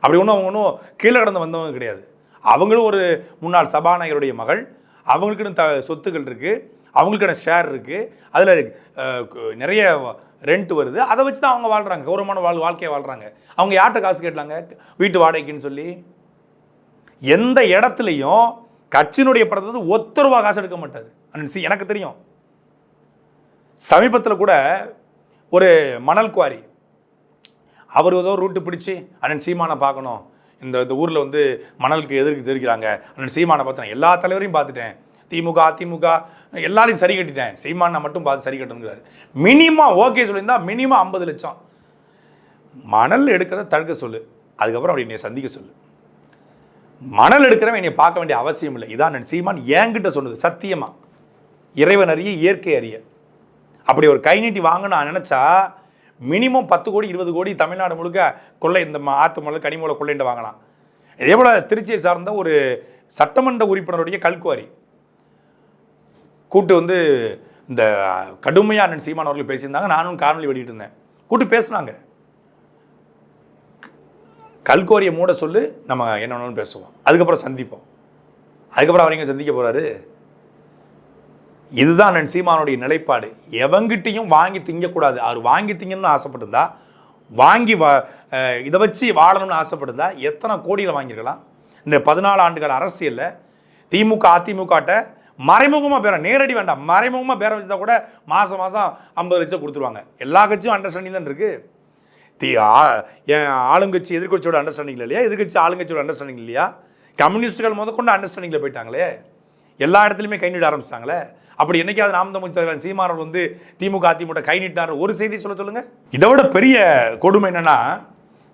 அப்படி ஒன்றும் அவங்க ஒன்றும் கீழே கடந்து வந்தவங்க கிடையாது. அவங்களும் ஒரு முன்னாள் சபாநாயகருடைய மகள், அவங்களுக்குன்னு சொத்துக்கள் இருக்குது, அவங்களுக்கான ஷேர் இருக்குது, அதில் நிறைய ரெண்ட் வருது. அதை வச்சு தான் அவங்க வாழ்கிறாங்க, கௌரவமான வாழ்க்கையை வாழ்கிறாங்க. அவங்க யார்கிட்ட காசு கேட்டாங்க வீட்டு வாடகைக்குன்னு சொல்லி? எந்த இடத்துலையும் கட்சியினுடைய படத்தை ₹1 காசு எடுக்க மாட்டாது. எனக்கு தெரியும். சமீபத்தில் கூட ஒரு மணல் குவாரி, அவர் ஏதோ ரூட்டு பிடிச்சி அண்ணன் சீமானை பார்க்கணும், இந்த ஊரில் வந்து மணலுக்கு தெரிவிக்கிறாங்க, அண்ணன் சீமானை பார்த்தேன், எல்லா தலைவரையும் பார்த்துட்டேன், திமுக அதிமுக எல்லாரையும் சரி கட்டிட்டேன், சீமானை மட்டும் பார்த்து சரி கட்டணுங்கிறாரு. மினிமம் ஓகே சொல்லியிருந்தா மினிமம் 50 லட்சம் மணல் எடுக்கிறத தடுக்க சொல்லு, அதுக்கப்புறம் அப்படி என்னை சந்திக்க சொல்லு. மணல் எடுக்கிறவன் என்னை பார்க்க வேண்டிய அவசியம் இல்லை. இதான் சீமான் என்கிட்ட சொன்னது. சத்தியமா இறைவன் அறிய இயற்கை அறிய. அப்படி ஒரு கை நீட்டி வாங்க நான் நினச்சா மினிமம் 10 கோடி 20 கோடி தமிழ்நாடு முழுக்க கொள்ளை, இந்த ஆத்து மணல் கனிமூல கொள்ளைண்டு வாங்கலாம். இதே போல் திருச்சியை சார்ந்த ஒரு சட்டமன்ற உறுப்பினருடைய கல்குவாரி கூட்டு வந்து இந்த கடுமையாக அண்ணன் சீமான் அவர்கள் பேசியிருந்தாங்க. நானும் காணொலி வெளியிட்டு இருந்தேன். கூட்டு பேசுனாங்க, கல்குவாரியை மூட சொல்லு, நம்ம என்ன வேணாலும் பேசுவோம், அதுக்கப்புறம் சந்திப்போம். அதுக்கப்புறம் அவர் எங்கே சந்திக்க போகிறாரு? இதுதான் அண்ணன் சீமானுடைய நிலைப்பாடு. எவங்கிட்டையும் வாங்கி திங்கக்கூடாது. அவர் வாங்கி திங்கணும்னு ஆசைப்பட்டிருந்தா, வாங்கி இதை வச்சு வாழணும்னு ஆசைப்பட்டிருந்தா எத்தனை கோடியில் வாங்கியிருக்கலாம்? இந்த 14 ஆண்டுகள் அரசியலில் திமுக அதிமுகட்ட மறைமுகமாக பேர, நேரடி வேண்டாம், மறைமுகமாக பேர வச்சுருந்தா கூட மாதம் 50 லட்சம் கொடுத்துருவாங்க. எல்லா கட்சியும் அண்டர்ஸ்டாண்டிங் தான் இருக்குது. ஆளுங்கட்சி எதிர்கட்சியோட அண்டர்ஸ்டாண்டிங் இல்லையா? எதிர்கட்சி ஆளுங்கட்சியோட அண்டர்ஸ்டாண்டிங் இல்லையா? கம்யூனிஸ்டுகள் முதற்கொண்டு அண்டர்ஸ்டாண்டிங்கில் போயிட்டாங்களே, எல்லா இடத்துலையுமே கை நீட்ட ஆரம்பிச்சிட்டாங்களே. அப்படி என்னைக்காவது நாம் தமிழ் சீமானவர் வந்து திமுக அதிமுக கை நீட்டினார் ஒரு செய்தி சொல்லுங்க. இதை விட பெரிய கொடுமை என்னன்னா,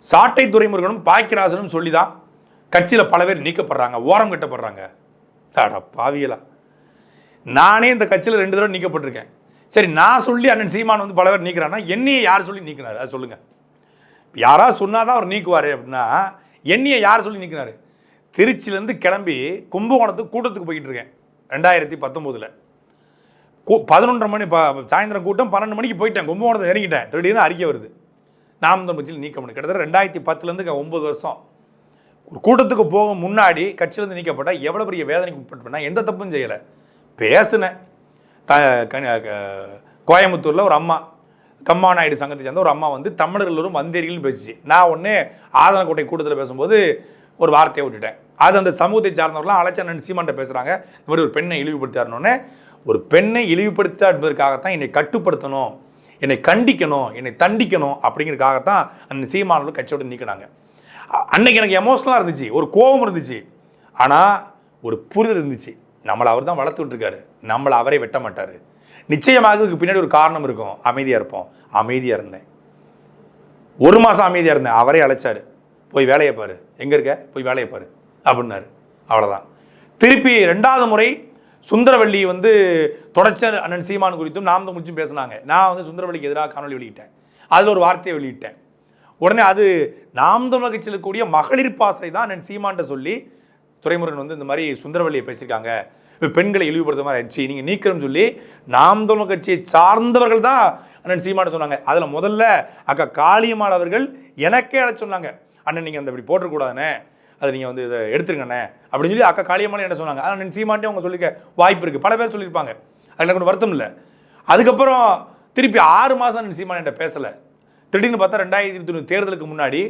சாட்டை துரைமுருகனும் பாக்கியராசனும் சொல்லி தான் கட்சியில் பல பேர் நீக்கப்படுறாங்க, ஓரம் கட்டப்படுறாங்க. தாடா பாவியலா, நானே இந்த கட்சியில் 2 தடவை நீக்கப்பட்டிருக்கேன். சரி, நான் சொல்லி அண்ணன் சீமான் வந்து பல பேர் நீக்கிறான்னா என்னையை யார் சொல்லி நீக்கினார்? அது சொல்லுங்க. யாராவது சொன்னாதான் அவர் நீக்குவார் அப்படின்னா என்னையை யார் சொல்லி நீக்கினார்? திருச்சியிலேருந்து கிளம்பி கும்பகோணத்துக்கு கூட்டத்துக்கு போய்கிட்டு இருக்கேன் 2019. 11:30 மணி சாயந்தரம் கூட்டம், 12 மணிக்கு போயிட்டேன், கும்பகோணத்தை இறங்கிட்டேன். திடீர்னு அறிக்கை வருது, நாம் தமிழ் கட்சியில் நீக்க முடியும். கிட்டத்தட்ட 2010 9 வருஷம் ஒரு கூட்டத்துக்கு போக முன்னாடி கட்சியிலேருந்து நீக்கப்பட்டால் எவ்வளோ பெரிய வேதனைக்கு உட்பட்டு. நான் எந்த தப்பும் செய்யலை, பேசினேன். கோயம்புத்தூரில் ஒரு அம்மா, கம்மா நாயுடு சங்கத்தை சேர்ந்த ஒரு அம்மா வந்து தமிழர்களும் வந்தேரிகளும் பேசிச்சு. நான் ஒன்று ஆதனக்கோட்டை கூட்டத்தில் பேசும்போது ஒரு வார்த்தையை விட்டுட்டேன். அது அந்த சமூகத்தை சார்ந்தவர்களாம் அழைச்ச அண்ணன் சீமான்ட்ட பேசுகிறாங்க, இந்த மாதிரி ஒரு பெண்ணை இழிவுபடுத்தாருன்னொன்னே, ஒரு பெண்ணை இழிவுபடுத்தா என்பதற்காகத்தான் என்னை கட்டுப்படுத்தணும், என்னை கண்டிக்கணும், என்னை தண்டிக்கணும் அப்படிங்கிறதுக்காகத்தான் அந்த சீமானவர்கள் கட்சியோடு நீக்கினாங்க. அன்னைக்கு எனக்கு எமோஷனலாக இருந்துச்சு, ஒரு கோபம் இருந்துச்சு, ஆனால் ஒரு புரிதல் இருந்துச்சு. நம்மளை அவர் தான் வளர்த்துட்டு இருக்காரு, நம்மளை அவரே வெட்ட மாட்டார். நிச்சயமாக இதுக்கு பின்னாடி ஒரு காரணம் இருக்கும். அமைதியாக இருப்போம். அமைதியாக இருந்தேன், 1 மாதம் அமைதியாக இருந்தேன். அவரே அழைச்சார், போய் வேலையை பாரு, எங்கே இருக்க, போய் வேலையை பாரு அப்படின்னாரு. அவ்வளோதான். திருப்பி 2வது முறை சுந்தரவள்ளி வந்து தொடர்ச்சி அண்ணன் சீமான் குறித்தும் நாம் தமிழ் கட்சியும் பேசினாங்க. நான் வந்து சுந்தரவள்ளிக்கு எதிராக காணொலி வெளியிட்டேன், அதில் ஒரு வார்த்தையை வெளியிட்டேன். உடனே அது நாம் தமிழ் கட்சியில் இருக்கக்கூடிய மகளிர் பாசறை தான் அண்ணன் சீமான்ட்ட சொல்லி, துரைமுருகன் வந்து இந்த மாதிரி சுந்தரவள்ளியை பேசியிருக்காங்க, பெண்களை இழிவுபடுத்த மாதிரி ஆயிடுச்சு, நீங்கள் நீக்கிறோம்னு சொல்லி நாம் தமிழ் கட்சியை சார்ந்தவர்கள் தான் அண்ணன் சீமான்ட்ட சொன்னாங்க. அதில் முதல்ல அக்கா காளியம்மாள் அவர்கள் எனக்கே அழைச்சி சொன்னாங்க, அண்ணன் நீங்கள் அந்த இப்படி போட்டக்கூடாதுண்ணே, அதை நீங்கள் வந்து இதை எடுத்துருங்கண்ணே அப்படின்னு சொல்லி அக்கா காளியம்மாள் என்ன சொன்னாங்க. ஆனால் அண்ணன் சீமான்ட்டே அவங்க சொல்லிக்க வாய்ப்பு இருக்குது, பல பேர் சொல்லியிருப்பாங்க, அதில் கொஞ்சம் வருத்தம் இல்லை. அதுக்கப்புறம் திருப்பி 6 மாதம் அண்ணன் சீமான் என்கிட்ட பேசலை. திடீர்னு பார்த்தா 2023 தேர்தலுக்கு முன்னாடி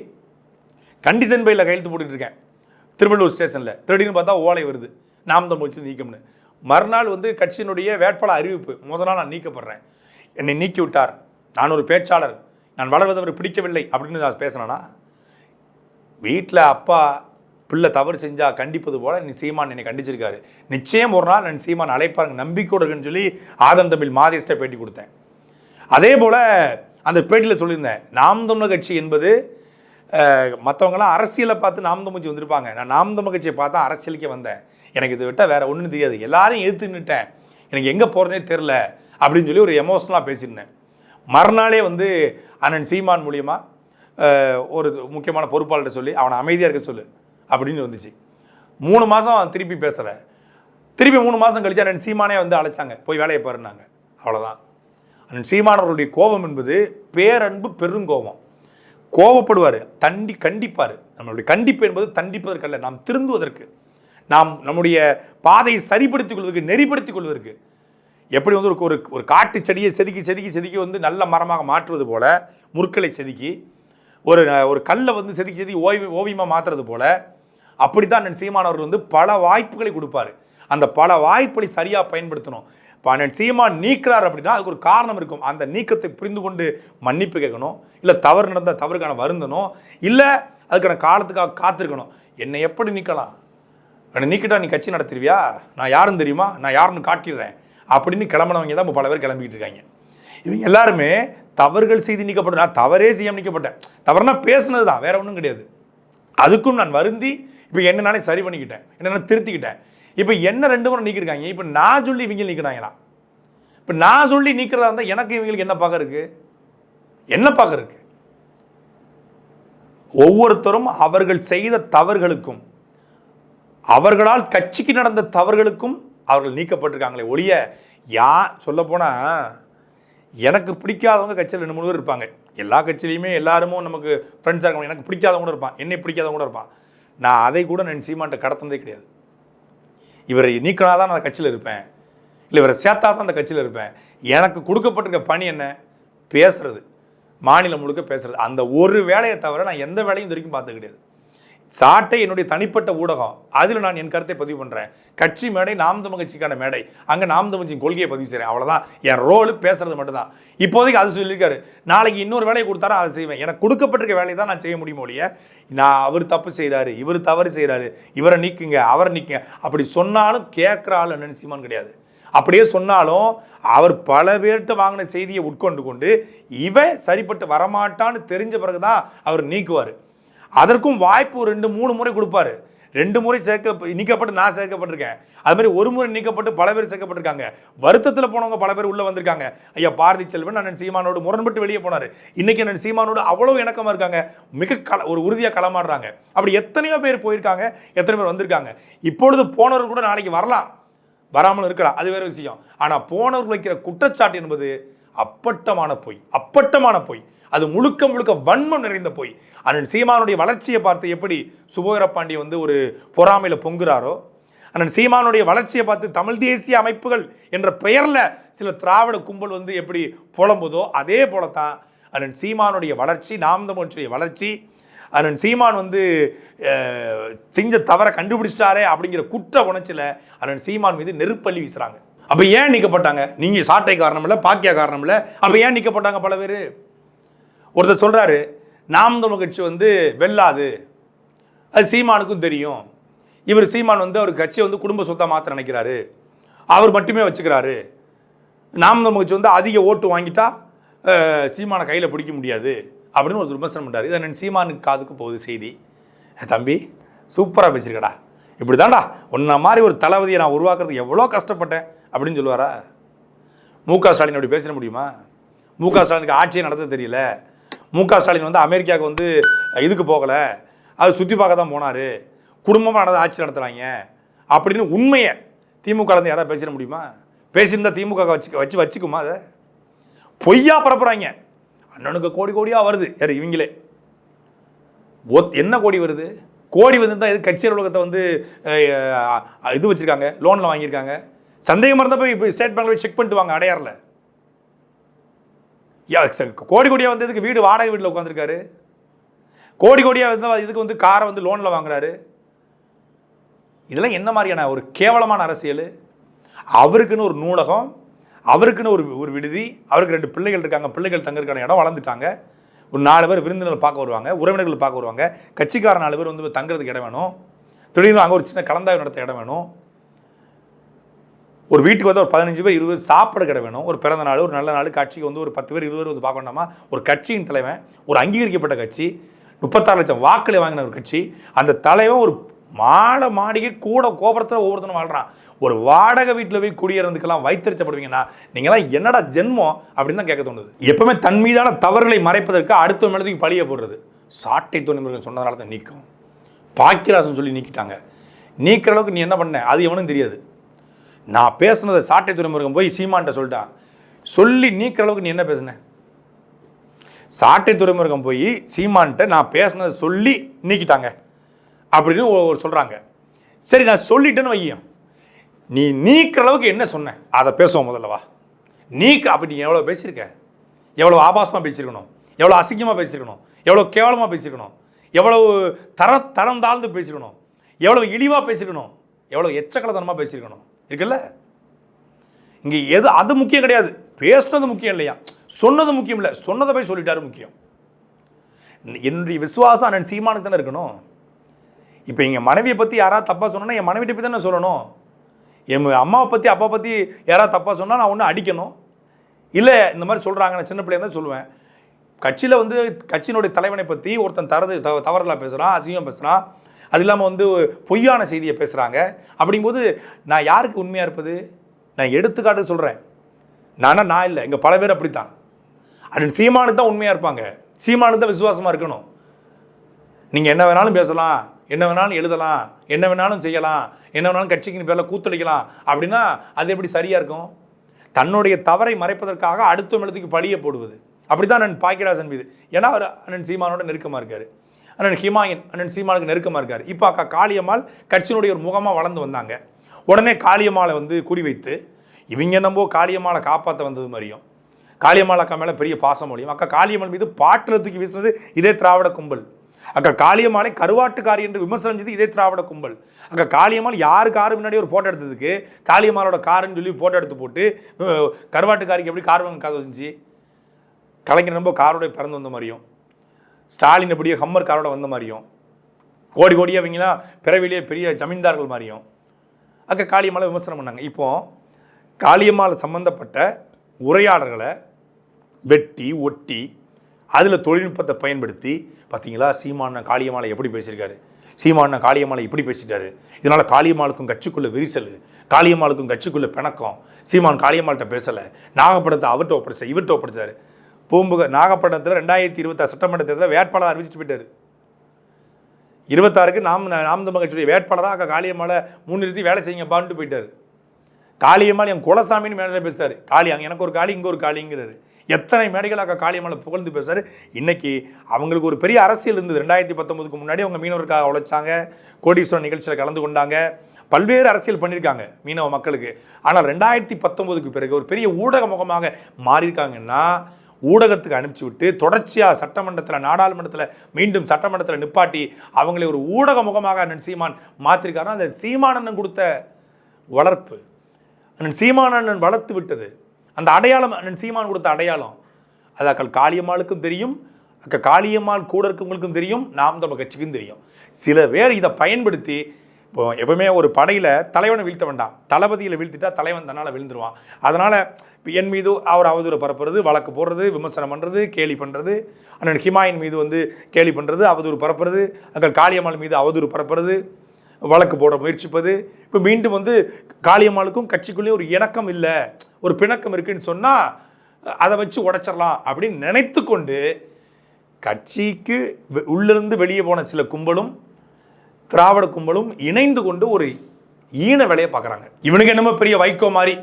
கண்டிஷன் பையில் கையெழுத்து போட்டுட்டு இருக்கேன் திருவள்ளூர் ஸ்டேஷனில். திடீர்னு பார்த்தா ஓலை வருது, நாம் தமிழ் கட்சி நீக்கம்னு. மறுநாள் வந்து கட்சியினுடைய வேட்பாளர் அறிவிப்பு, முதல் நாள் நான் நீக்கப்படுறேன். என்னை நீக்கி விட்டார், நான் ஒரு பேச்சாளர், நான் வளர்வது அவர் பிடிக்கவில்லை அப்படின்னு நான் பேசினேன்னா, வீட்டில் அப்பா பிள்ளை தவறு செஞ்சால் கண்டிப்பது போல் நீ சீமான் என்னை கண்டிச்சிருக்காரு, நிச்சயம் ஒரு நாள் நான் சீமான் அழைப்பாருங்க, நம்பிக்கையோடு இருக்குன்னு சொல்லி ஆதம் தமிழ் மாதிஸ்ட்டை பேட்டி கொடுத்தேன். அதே போல் அந்த பேட்டியில் சொல்லியிருந்தேன், நாம் தமிழ் கட்சி என்பது மற்றவங்களாம் அரசியலை பார்த்து நாம் தமிழ் கட்சி வந்திருப்பாங்க, நான் நாம் தமிழ் கட்சியை பார்த்தா அரசியலுக்கே வந்தேன், எனக்கு இதை விட்டால் வேறு ஒன்றும் தெரியாது, எல்லாரையும் எதிர்த்துன்னுட்டேன், எனக்கு எங்கே போகிறதே தெரில அப்படின்னு சொல்லி ஒரு எமோஷனலாக பேசியிருந்தேன். மறுநாளே வந்து அண்ணன் சீமான் மூலியமாக ஒரு முக்கியமான பொறுப்பாளர்கிட்ட சொல்லி அவனை அமைதியாக இருக்க சொல்லு அப்படின்னு வந்துச்சு. 3 மாதம் திருப்பி பேசுகிறேன். திருப்பி 3 மாதம் கழிச்சு அண்ணன் சீமானே வந்து அழைச்சாங்க, போய் வேலையை பாருன்னாங்க. அவ்வளோதான். அண்ணன் சீமானவர்களுடைய கோபம் என்பது பேரன்பு, பெருங்கோபம். கோபப்படுவார், கண்டிப்பார். நம்மளுடைய கண்டிப்பு என்பது தண்டிப்பதற்கல்ல, நாம் திருந்துவதற்கு, நாம் நம்முடைய பாதையை சரிப்படுத்திக் கொள்வதற்கு, நெறிப்படுத்திக் கொள்வதற்கு. எப்படி வந்து ஒரு காட்டு செடியை செதுக்கி வந்து நல்ல மரமாக மாற்றுவது போல, முற்களை செதுக்கி ஒரு கல்லை வந்து செதுக்கி ஓவியமாக மாற்றுறது போல, அப்படி தான் அண்ணன் சீமானவர்கள் வந்து பல வாய்ப்புகளை கொடுப்பார். அந்த பல வாய்ப்புகளை சரியாக பயன்படுத்தணும். இப்போ அண்ணன் சீமான் நீக்கிறார் அப்படின்னா அதுக்கு ஒரு காரணம் இருக்கும். அந்த நீக்கத்தை புரிந்து கொண்டு மன்னிப்பு கேட்கணும், இல்லை தவறு நடந்த தவறுக்கான வருந்தணும், இல்லை அதுக்கான காலத்துக்காக காத்திருக்கணும். என்னை எப்படி நீக்கலாம், என்னை நீக்கிட்டா நீ கட்சி நடத்திடுவியா, நான் யாருன்னு தெரியுமா, நான் யாருன்னு காட்டிடுறேன் அப்படின்னு கிளம்பினவங்க தான் இப்போ பல பேர் கிளம்பிக்கிட்டு இருக்காங்க. இவங்க எல்லாருமே தவறுகள் செய்து நீக்கப்பட்ட, நான் தவறே செய்யாமல் நீக்கப்பட்டேன். தவறுனா பேசுனது தான், வேற ஒன்றும் கிடையாது. அதுக்கும் நான் வருந்தி இப்போ என்னன்னாலே சரி பண்ணிக்கிட்டேன், என்ன திருத்திக்கிட்டேன். இப்போ என்ன 2 முறை நீக்கிருக்காங்க, இப்போ நான் சொல்லி இவங்க நீக்கிறாங்களா? இப்போ நான் சொல்லி நீக்கிறதா இருந்தால் எனக்கு இவங்களுக்கு என்ன பார்க்க இருக்கு, என்ன பார்க்க இருக்கு? ஒவ்வொருத்தரும் அவர்கள் செய்த தவறுகளுக்கும், அவர்களால் கட்சிக்கு நடந்த தவறுகளுக்கும் அவர்கள் நீக்கப்பட்டிருக்காங்களே ஒழிய, சொல்ல போனால் எனக்கு பிடிக்காதவங்க கட்சியில் 2-3 பேர் இருப்பாங்க. எல்லா கட்சியிலையுமே எல்லாருமே நமக்கு ஃப்ரெண்ட்ஸாக இருக்காங்க. எனக்கு பிடிக்காதவங்க கூட இருப்பான், என்னை பிடிக்காதவங்க கூட இருப்பான். நான் அதை கூட நான் சீமான்ட்ட கடத்தினதே கிடையாது. இவரை நீக்கினா தான் நான் அந்த கட்சியில் இருப்பேன், இல்லை இவரை சேர்த்தா தான் அந்த கட்சியில் இருப்பேன். எனக்கு கொடுக்கப்பட்டிருக்க பணி என்ன, பேசுறது, மாநிலம் முழுக்க பேசுறது. அந்த ஒரு வேலையை தவிர நான் எந்த வேலையும் இது வரைக்கும் பார்த்தது கிடையாது. சாட்டை என்னுடைய தனிப்பட்ட ஊடகம், அதில் நான் என் கருத்தை பதிவு பண்ணுறேன். கட்சி மேடை நாம் தமிழ் கட்சிக்கான மேடை, அங்கே நாம் தமிழ் கட்சியின் கொள்கையை பதிவு செய்கிறேன். அவ்வளோதான் என் ரோலு, பேசுறது மட்டும்தான். இப்போதைக்கு அது சொல்லியிருக்காரு, நாளைக்கு இன்னொரு வேலையை கொடுத்தாரா அதை செய்வேன். எனக்கு கொடுக்கப்பட்டிருக்க வேலையை தான் நான் செய்ய முடியுமோ இல்லையா, நான் அவர் தப்பு செய்கிறாரு, இவர் தவறு செய்கிறாரு, இவரை நீக்குங்க, அவரை நீக்குங்க அப்படி சொன்னாலும் கேட்குற ஆள் அண்ணன் சீமான் கிடையாது. அப்படியே சொன்னாலும் அவர் பல பேர்கிட்ட வாங்கின செய்தியை உட்கொண்டு கொண்டு இவன் சரிப்பட்டு வரமாட்டான்னு தெரிஞ்ச பிறகு தான் அவர் நீக்குவார். அதற்கும் வாய்ப்பு 2-3 முறை கொடுப்பாரு. 2 முறை நீக்கப்பட்டு நான் சேர்க்கப்பட்டிருக்கேன். அது மாதிரி 1 முறை நீக்கப்பட்டு பல பேர் சேர்க்கப்பட்டிருக்காங்க. வருத்தத்தில் போனவங்க பல பேர் உள்ளே வந்திருக்காங்க. ஐயா பாரதி செல்வன் அண்ணன் சீமானோடு முரண்பட்டு வெளியே போனார். இன்றைக்கி அண்ணன் சீமானோடு அவ்வளோ இணக்கமாக இருக்காங்க, மிக ஒரு உறுதியாக களமாடுறாங்க. அப்படி எத்தனையோ பேர் போயிருக்காங்க, எத்தனை பேர் வந்திருக்காங்க. இப்பொழுது போனவர்கள் கூட நாளைக்கு வரலாம், வராமல் இருக்கலாம், அது வேறு விஷயம். ஆனால் போனவர்கள் வைக்கிற குற்றச்சாட்டு என்பது அப்பட்டமான பொய். அது முழுக்க வன்மம் நிறைந்த பொய். அண்ணன் சீமானுடைய வளர்ச்சியை பார்த்து எப்படி சுபவீரபாண்டி வந்து ஒரு பொறாமையில் பொங்குறாரோ, அண்ணன் சீமானுடைய வளர்ச்சியை பார்த்து தமிழ் தேசிய அமைப்புகள் என்ற பெயரில் சில திராவிட கும்பல் வந்து எப்படி புலம்புதோ, அதே போல தான் அண்ணன் சீமானுடைய வளர்ச்சி, நாம் தமிழ் வளர்ச்சி, அண்ணன் சீமான் வந்து செஞ்ச தவறை கண்டுபிடிச்சிட்டாரே அப்படிங்கிற குற்ற உணர்ச்சியில் அண்ணன் சீமான் மீது நெருப்பள்ளி வீசுறாங்க. அப்போ ஏன் நீக்கப்பட்டாங்க? நீங்கள் சாட்டை காரணம் இல்லை, பாக்கியா காரணம் இல்லை, அப்போ ஏன் நீக்கப்பட்டாங்க பல பேர்? ஒருத்தர் சொல்கிறாரு, நாம் தமிழர் கட்சி வந்து வெல்லாது, அது சீமானுக்கும் தெரியும். இவர் சீமான் வந்து அவர் கட்சியை வந்து குடும்ப சொத்தாக மாற்ற நினைக்கிறாரு, அவர் மட்டுமே வச்சுக்கிறாரு. நாம் தமிழர் கட்சி வந்து அதிக ஓட்டு வாங்கிட்டா சீமானை கையில் பிடிக்க முடியாது அப்படின்னு ஒரு விமர்சனம் பண்ணுறாரு. இதை நான் சீமானுக்கு காதுக்கு போகுது செய்தி. தம்பி சூப்பராக பேசியிருக்கடா, இப்படி தான்டா உன்ன மாதிரி ஒரு தளபதியை நான் உருவாக்குறதுக்கு எவ்வளோ கஷ்டப்பட்டேன் அப்படின்னு சொல்லுவாரா? மு.க. ஸ்டாலின் அப்படி பேசிட முடியுமா? மு.க. ஸ்டாலினுக்கு ஆட்சியை நடத்த தெரியல. மு.க. ஸ்டாலின் வந்து அமெரிக்காவுக்கு வந்து இதுக்கு போகலை, அது சுற்றி பார்க்க தான் போனார், குடும்பமாக ஆட்சி நடத்துகிறாங்க அப்படின்னு உண்மையை திமுக யாராவது பேசிட முடியுமா? பேசியிருந்தால் திமுக வச்சுக்குமா? அதை பொய்யா பரப்புறாங்க. அண்ணனுக்கு கோடி கோடியாக வருது. யார் இவங்களே? என்ன கோடி வருது? கோடி வந்து தான் இது கட்சி அலுவலகத்தை வந்து இது வச்சுருக்காங்க, லோனில் வாங்கியிருக்காங்க. சந்தேகமாக இருந்தால் போய் ஸ்டேட் பேங்க்ல போய் செக் பண்ணிட்டு வாங்க. அடையாரில் கோடி கோடியாக வந்து இதுக்கு வீடு வாடகை வீட்டில் உட்காந்துருக்காரு. கோடி கோடியாக வந்து இதுக்கு வந்து காரை வந்து லோனில் வாங்குறாரு. இதெல்லாம் என்ன மாதிரியான ஒரு கேவலமான அரசியல்? அவருக்குன்னு ஒரு நூலகம், அவருக்குன்னு ஒரு விடுதி, அவருக்கு 2 பிள்ளைகள் இருக்காங்க, பிள்ளைகள் தங்கறதுக்கான இடம் வளர்ந்துட்டாங்க. ஒரு 4 பேர் விருந்தினர் பார்க்க வருவாங்க, உறவினர்கள் பார்க்க வருவாங்க, கட்சிக்கார 4 பேர் வந்து தங்குறதுக்கு இடம் வேணும், திடீர்னு அங்கே ஒரு சின்ன கலந்தாய்வு நடத்த இடம் வேணும், ஒரு வீட்டுக்கு வந்து ஒரு 15 பேர் 20 பேர் சாப்பிட இடம் வேணும், ஒரு பிறந்த நாள், ஒரு நல்ல நாள், கட்சிக்கு வந்து ஒரு 10 பேர் 20 பேர் வந்து பார்க்க வேண்டாமா? ஒரு கட்சியின் தலைவன், ஒரு அங்கீகரிக்கப்பட்ட கட்சி, 36 லட்சம் வாக்களை வாங்கின ஒரு கட்சி, அந்த தலைவன் ஒரு மாடிகை கூட கோபுரத்தில் ஒவ்வொருத்தனும் வாழ்கிறான். ஒரு வாடகை வீட்டில் போய் குடியேறதுக்கெல்லாம் வைத்தறிச்சப்படுவீங்கன்னா நீங்களாம் என்னடா ஜென்மம் அப்படின்னு தான் கேட்க தோணுது. எப்பவுமே தன் மீதான தவறுகளை மறைப்பதற்கு அடுத்த மேலத்துக்கு பழிய போடுறது. சாட்டை துறைமுருகன் சொன்னதால தான் நீக்கும். பாக்கியராசன் சொல்லி நீக்கிட்டாங்க. நீக்கிற அளவுக்கு நீ என்ன பண்ண அது எவனும் தெரியாது. நான் பேசுனதை சாட்டை துறைமுருகன் போய் சீமான்ட்ட சொல்லிட்டான். சொல்லி நீக்கிற அளவுக்கு நீ என்ன பேசுன? சாட்டை துறைமுருகன் போய் சீமான்ட்ட நான் பேசுனதை சொல்லி நீக்கிட்டாங்க அப்படின்னு சொல்கிறாங்க. சரி, நான் சொல்லிட்டேன்னு வையும், நீ நீக்கிற அளவுக்கு என்ன சொன்ன அதை பேசுவோம் முதல்லவா. அப்படி நீ எவ்வளோ பேசியிருக்க, எவ்வளோ ஆபாசமாக பேசியிருக்கணும், எவ்வளோ அசிங்கமாக பேசியிருக்கணும், எவ்வளோ கேவலமாக பேசியிருக்கணும், எவ்வளவு தரம் தாழ்ந்து பேசியிருக்கணும், எவ்வளோ இழிவாக பேசியிருக்கணும், எவ்வளோ எச்சக்கலத்தனமாக பேசியிருக்கணும் இருக்குல்ல. இங்கே எது அது முக்கியம் கிடையாது, பேசுனது முக்கியம் இல்லையா, சொன்னது முக்கியம் இல்லை, சொன்னதை போய் சொல்லிட்டாரு முக்கியம். என்னுடைய விசுவாசம் அண்ணன் சீமானுக்கு தானே இருக்கணும். இப்போ எங்கள் மனைவியை பற்றி யாராவது தப்பாக சொன்னோன்னா என் மனைவியை பற்றி தானே சொல்லணும். என் அம்மாவை பற்றி அப்பா பற்றி யாராவது தப்பாக சொன்னால் நான் ஒன்று அடிக்கணும், இல்லை இந்த மாதிரி சொல்கிறாங்க நான் சின்ன பிள்ளையா தான் சொல்லுவேன். கட்சியில் வந்து கட்சியினுடைய தலைவனை பற்றி ஒருத்தன் தவறுதலாக பேசுகிறான், அசிங்கம் பேசுகிறான், அது இல்லாமல் வந்து பொய்யான செய்தியை பேசுகிறாங்க. அப்படிங்கும்போது நான் யாருக்கு உண்மையாக இருப்பது? நான் எடுத்துக்காட்டு சொல்கிறேன். நான் இல்லை, இங்கே பல பேர் அப்படித்தான். அது சீமானுக்கு தான் உண்மையாக இருப்பாங்க, சீமானுக்கு தான் விசுவாசமாக இருக்கணும். நீங்கள் என்ன வேணாலும் பேசலாம், என்ன வேணாலும் எழுதலாம், என்ன வேணாலும் செய்யலாம், என்ன வேணாலும் கட்சிக்கு பேரில் கூத்தடிக்கலாம் அப்படின்னா அது எப்படி சரியாக இருக்கும்? தன்னுடைய தவறை மறைப்பதற்காக அடுத்த மெழுத்துக்கு பழிய போடுவது. அப்படி தான் அண்ணன் பாக்கியராஜன் மீது. ஏன்னா அவர் அண்ணன் சீமானோட நெருக்கமாக இருக்கார், அண்ணன் ஹிமாயன் அண்ணன் சீமானுக்கு நெருக்கமாக இருக்கார். இப்போ அக்கா காளியம்மாள் கட்சியினுடைய ஒரு முகமாக வளர்ந்து வந்தாங்க. உடனே காளியம்மாளை வந்து குறிவைத்து இவங்க என்னமோ காளியம்மாளை காப்பாற்ற வந்தது மாதிரியும், காளியம்மாள் அக்கா மேலே பெரிய பாசம் மொழியும், அக்கா காளியம்மாள் மீது பாட்டில் தூக்கி வீசுனது இதே திராவிட கும்பல். அக்கா காளியம்மாளை கருவாட்டுக்காரி என்று விமர்சனம் செய்து இதே திராவிட கும்பல். அக்கா காளியம்மாள் யாரு காரு முன்னாடி ஒரு ஃபோட்டோ எடுத்ததுக்கு காளியம்மாளோட காருன்னு சொல்லி ஃபோட்டோ எடுத்து போட்டு கருவாட்டுக்காரிக்கு எப்படி கார் வாங்க காது வச்சு, கலைஞர் ரொம்ப காரோட பிறந்து வந்த மாதிரியும், ஸ்டாலின் எப்படியோ ஹம்மர் காரோட வந்த மாதிரியும், கோடி கோடியாக அவங்களாம் பிறவிலேயே பெரிய ஜமீன்தார்கள் மாதிரியும் அக்கா காளியம்மாளை விமர்சனம் பண்ணாங்க. இப்போது காளியம்மாள் சம்மந்தப்பட்ட உரையாடல்களை வெட்டி ஒட்டி அதில் தொழில்நுட்பத்தை பயன்படுத்தி பார்த்தீங்களா சீமான காளியம்மாளை எப்படி பேசியிருக்காரு, சீமான காளியம்மாளை இப்படி பேசிட்டாரு, இதனால் காளியம்மாளுக்கும் கட்சிக்குள்ளே விரிசல், காளியம்மாளுக்கும் கட்சிக்குள்ளே பிணக்கம், சீமான் காளியம்மாள்கிட்ட பேசலை, நாகப்பட்டினத்தை அவர்கிட்ட ஒப்படைச்சார், இவர்கிட்ட ஒப்படைச்சார். பூம்புகார் நாகப்பட்டினத்தில் 2026 சட்டமன்ற தேர்தலில் வேட்பாளர் அறிவிச்சிட்டு போயிட்டார். 26க்கு நாம் தமிழர் கட்சியுடைய வேட்பாளராக அக்கா காளியம்மாளை முன்னிறுத்தி வேலை செய்யுங்க பான்ட்டு போயிட்டார். காளியம்மாள் என் குலசாமின்னு மேடையில் பேசுகிறார். காளி அங்கே எனக்கு ஒரு காளி இங்கே ஒரு காளிங்கிறாரு. எத்தனை மேடைகள் அக்கா காளியம்மாளை புகழ்ந்து பேசுகிறாரு. இன்றைக்கி அவங்களுக்கு ஒரு பெரிய அரசியல் இருந்தது. 2019க்கு முன்னாடி அவங்க மீனவருக்காக உழைச்சாங்க, கோடீஸ்வரன் நிகழ்ச்சியில் கலந்து கொண்டாங்க, பல்வேறு அரசியல் பண்ணியிருக்காங்க மீனவ மக்களுக்கு. ஆனால் 2019க்கு பிறகு ஒரு பெரிய ஊடக முகமாக மாறியிருக்காங்கன்னா ஊடகத்துக்கு அனுப்பிச்சி விட்டு தொடர்ச்சியாக சட்டமன்றத்தில் நாடாளுமன்றத்தில் மீண்டும் சட்டமன்றத்தில் நிப்பாட்டி அவங்களை ஒரு ஊடக முகமாக அண்ணன் சீமான் மாற்றிருக்காருன்னா அந்த சீமானண்ணன் கொடுத்த வளர்ப்பு, அண்ணன் சீமானண்ணன் வளர்த்து விட்டது அந்த அடையாளம், அண்ணன் சீமான் கொடுத்த அடையாளம் அது அக்கள் காளியம்மாளுக்கும் தெரியும், அக்கா காளியம்மாள் கூட இருக்கவங்களுக்கும் தெரியும், நாம் தமிழர் கட்சிக்கும் தெரியும். சில பேர் இதை பயன்படுத்தி இப்போ எப்பவுமே ஒரு படையில் தலைவனை வீழ்த்த வேண்டாம், தளபதியில் வீழ்த்திட்டா தலைவன் தன்னால் விழுந்துருவான். அதனால் என் மீது அவர் அவதூறு பரப்புறது, வழக்கு போடுறது, விமர்சனம் பண்ணுறது, கேலி பண்ணுறது, அண்ணன் ஹிமாயின் மீது வந்து கேலி பண்ணுறது, அவதூறு பரப்புறது, அக்கள் காளியம்மாள் மீது அவதூறு பரப்புறது, வழக்கு போட முயற்சிப்பது. இப்போ மீண்டும் வந்து காளியம்மாளுக்கும் கட்சிக்குள்ளேயே ஒரு இணக்கம் இல்லை, ஒரு பிணக்கம் இருக்குன்னு சொன்னால் அதை வச்சு உடைச்சிடலாம் அப்படின்னு நினைத்து கொண்டு கட்சிக்கு உள்ளிருந்து வெளியே போன சில கும்பலும் திராவிட கும்பலும் இணைந்து கொண்டு ஒரு ஈன வேலையை பார்க்குறாங்க. இவனுக்கு என்னமோ பெரிய வைகோ மாதிரி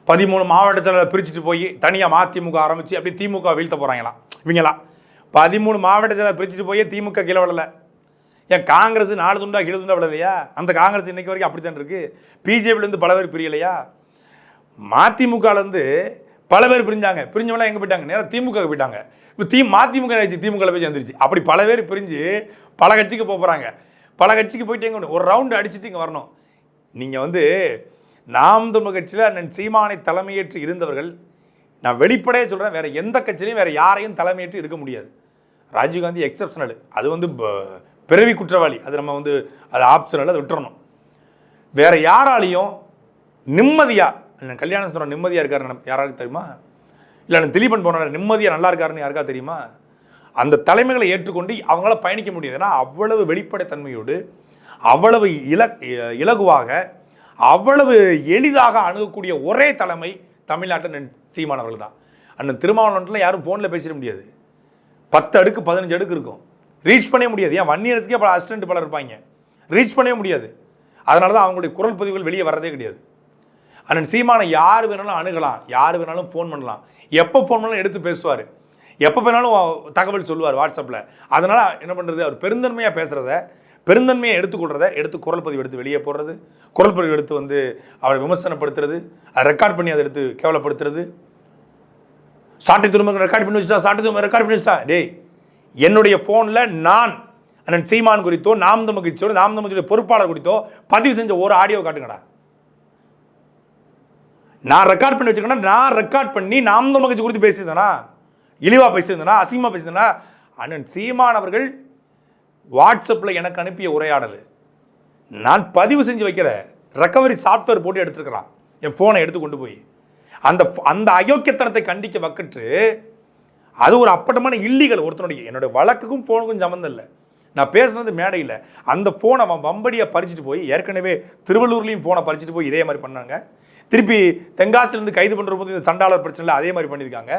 13 மாவட்ட செயலரை பிரிச்சுட்டு போய் தனியாக மதிமுக ஆரம்பித்து அப்படி திமுக வீழ்த்த போகிறாங்களாம். இவங்களாம் 13 மாவட்ட செயலரை பிரிச்சுட்டு போய் திமுக கீழே விடலை. ஏன் காங்கிரஸ் 4 துண்டா கீழே துண்டா விடலையா? அந்த காங்கிரஸ் இன்னைக்கு வரைக்கும் அப்படி தான் இருக்குது. பிஜேபிலேருந்து பல பேர் பிரியலையா? மதிமுகலேருந்து பல பேர் பிரிஞ்சாங்க. பிரிஞ்சவெல்லாம் எங்கே போயிட்டாங்க? நேராக திமுக போயிட்டாங்க. இப்போ மதிமுக ஆயிடுச்சு, திமுக போய் வந்துருச்சு. அப்படி பல பேர் பிரிஞ்சு பல கட்சிக்கு போகிறாங்க. பல கட்சிக்கு போயிட்டு எங்கே ஒரு ரவுண்டு அடிச்சுட்டு இங்கே வரணும். நீங்கள் வந்து நாம் தமிழர் கட்சியில் அண்ணன் சீமானை தலைமையேற்று இருந்தவர்கள், நான் வெளிப்படையாக சொல்கிறேன், வேறு எந்த கட்சியிலையும் வேறு யாரையும் தலைமையேற்று இருக்க முடியாது. ராஜீவ்காந்தி எக்ஸப்ஷனல், அது வந்து பிறவி குற்றவாளி, அது நம்ம வந்து அது ஆப்ஷனல், அதை விட்டுறணும். வேறு யாராலையும் நிம்மதியாக அண்ணன் கல்யாணம் சொல்கிற நிம்மதியாக இருக்காருன்னு யாராருக்கு தெரியுமா? இல்லை அண்ணன் திலீபன் போன நிம்மதியாக நல்லா இருக்காருன்னு யாருக்கா தெரியுமா? அந்த தலைமைகளை ஏற்றுக்கொண்டு அவங்களால பயணிக்க முடியாது. ஏன்னா அவ்வளவு வெளிப்படைத்தன்மையோடு, அவ்வளவு இலகுவாக, அவ்வளவு எளிதாக அணுகக்கூடிய ஒரே தலைமை தமிழ்நாட்டில் அண்ணன் சீமான் அவர்கள் தான். அண்ணன் திருமாவளவன்ல யாரும் ஃபோனில் பேசிட முடியாது. 10 அடுக்கு 15 அடுக்கு இருக்கும், ரீச் பண்ணவே முடியாது. ஏன் வன்னியரசுக்கே பல அசிஸ்டன்ட் பலர் இருப்பாங்க, ரீச் பண்ணவே முடியாது. அதனால தான் அவங்களுடைய குரல் பதிவுகள் வெளியே வர்றதே கிடையாது. அண்ணன் சீமானை யார் வேணாலும் அணுகலாம், யார் வேணாலும் ஃபோன் பண்ணலாம், எப்போ ஃபோன் பண்ணாலும் எடுத்து பேசுவார், எப்போ வேணாலும் தகவல் சொல்லுவார் வாட்ஸ்அப்பில். அதனால் என்ன பண்ணுறது, அவர் பெருந்தன்மையாக பேசுகிறத, பெருந்தன்மையை எடுத்து குரல் பதிவு எடுத்து வெளியே போடுறது, குரல் பதிவு எடுத்து வந்து அவரை விமர்சனப்படுத்துறது, அதை ரெக்கார்ட் பண்ணி அதை எடுத்து கேவலப்படுத்துறது. சாட்டை துரும்பு ரெக்கார்ட் பண்ணி வச்சுட்டா, சாட்டை துரும்பு ரெக்கார்ட் பண்ணி வச்சுட்டா. டேய், என்னுடைய ஃபோனில் நான் அண்ணன் சீமான் குறித்தோ, நாம் தமிழர் கட்சியோ, நாம் தமிழர் கட்சியோட பொறுப்பாளர் குறித்தோ பதிவு செஞ்ச ஒரு ஆடியோ காட்டுங்கடா. நான் ரெக்கார்ட் பண்ணி வச்சுக்கேன்னா, நான் ரெக்கார்ட் பண்ணி நாம் தமிழர் கட்சி குறித்து பேசியிருந்தேனா, இழிவாக பேசியிருந்தேனா, அசிங்கமாக பேசியிருந்தேனா? அண்ணன் சீமான் அவர்கள் வாட்ஸ்அப்பில் எனக்கு அனுப்பிய உரையாடல் நான் பதிவு செஞ்சு வைக்கிற ரெக்கவரி சாஃப்ட்வேர் போட்டு எடுத்துருக்கிறான், என் ஃபோனை எடுத்து கொண்டு போய். அந்த அயோக்கியத்தனத்தை கண்டிக்க வக்கற்று அது ஒரு அப்பட்டமான இல்லீகல். ஒருத்தனுடைய என்னுடைய வழக்குக்கும் ஃபோனுக்கும் சம்மந்தம் இல்லை, நான் பேசுனது மேடையில். அந்த ஃபோனை அவன் வம்படியாக பறிச்சுட்டு போய், ஏற்கனவே திருவள்ளூர்லேயும் ஃபோனை பறிச்சுட்டு போய் இதே மாதிரி பண்ணாங்க. திருப்பி தென்காசிலேருந்து கைது பண்ணுற போது இந்த சண்டாளர் பிரச்சனையில் அதே மாதிரி பண்ணியிருக்காங்க.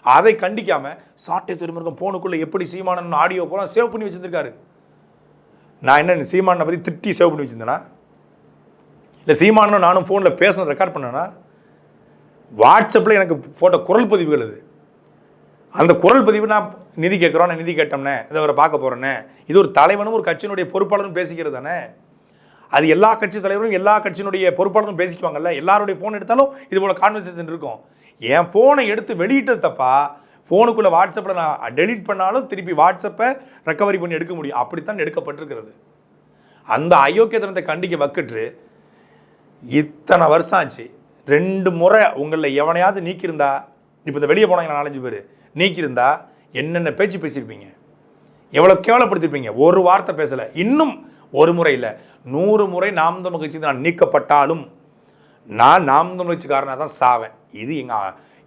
அதை கண்டிக்காமல் சாட்டை திருமருகம் ஃபோனுக்குள்ளே எப்படி சீமானன் ஆடியோ போல சேவ் பண்ணி வச்சுருக்காரு. நான் என்ன சீமானை பற்றி திட்டி சேவ் பண்ணி வச்சுருந்தேனா? இல்லை சீமானும் நானும் ஃபோனில் பேசணும் ரெக்கார்ட் பண்ணேன்னா? வாட்ஸ்அப்பில் எனக்கு போட்ட குரல் பதிவுகள் அது. அந்த குரல் பதிவு நான் நிதி கேட்குறோம், நான் நிதி கேட்டோம்னே, இதை அவரை பார்க்க போகிறேன்னே, இது ஒரு தலைவனும் ஒரு கட்சியினுடைய பொறுப்பாளரும் பேசிக்கிறது தானே. அது எல்லா கட்சி தலைவரும் எல்லா கட்சியினுடைய பொறுப்பாளரும் பேசிக்குவாங்கல்ல. எல்லாருடைய ஃபோன் எடுத்தாலும் இது போல் கான்வர்சேஷன் இருக்கும். என் ஃபோனை எடுத்து வெளியிட்டது தப்பா? ஃபோனுக்குள்ளே வாட்ஸ்அப்பில் நான் டெலீட் பண்ணாலும் திருப்பி வாட்ஸ்அப்பை ரெக்கவரி பண்ணி எடுக்க முடியும். அப்படித்தான் எடுக்கப்பட்டிருக்கிறது. அந்த அயோக்கியத்தனத்தை கண்டிக்க வக்கற்று இத்தனை வருஷம் ஆச்சு. 2 முறை உங்களில் எவனையாவது நீக்கியிருந்தா, இப்போ இந்த வெளியே போனாங்க 4-5 பேர் நீக்கியிருந்தா என்னென்ன பேச்சு பேசியிருப்பீங்க, எவ்வளோ கேவலப்படுத்திருப்பீங்க. ஒரு வார்த்தை பேசலை. இன்னும் ஒரு முறை இல்லை, 100 முறை நாம் தமிழர் கட்சி நான் நீக்கப்பட்டாலும் நான் நாம் தமிழர் கட்சிக்காரனாக தான் சாவேன். இது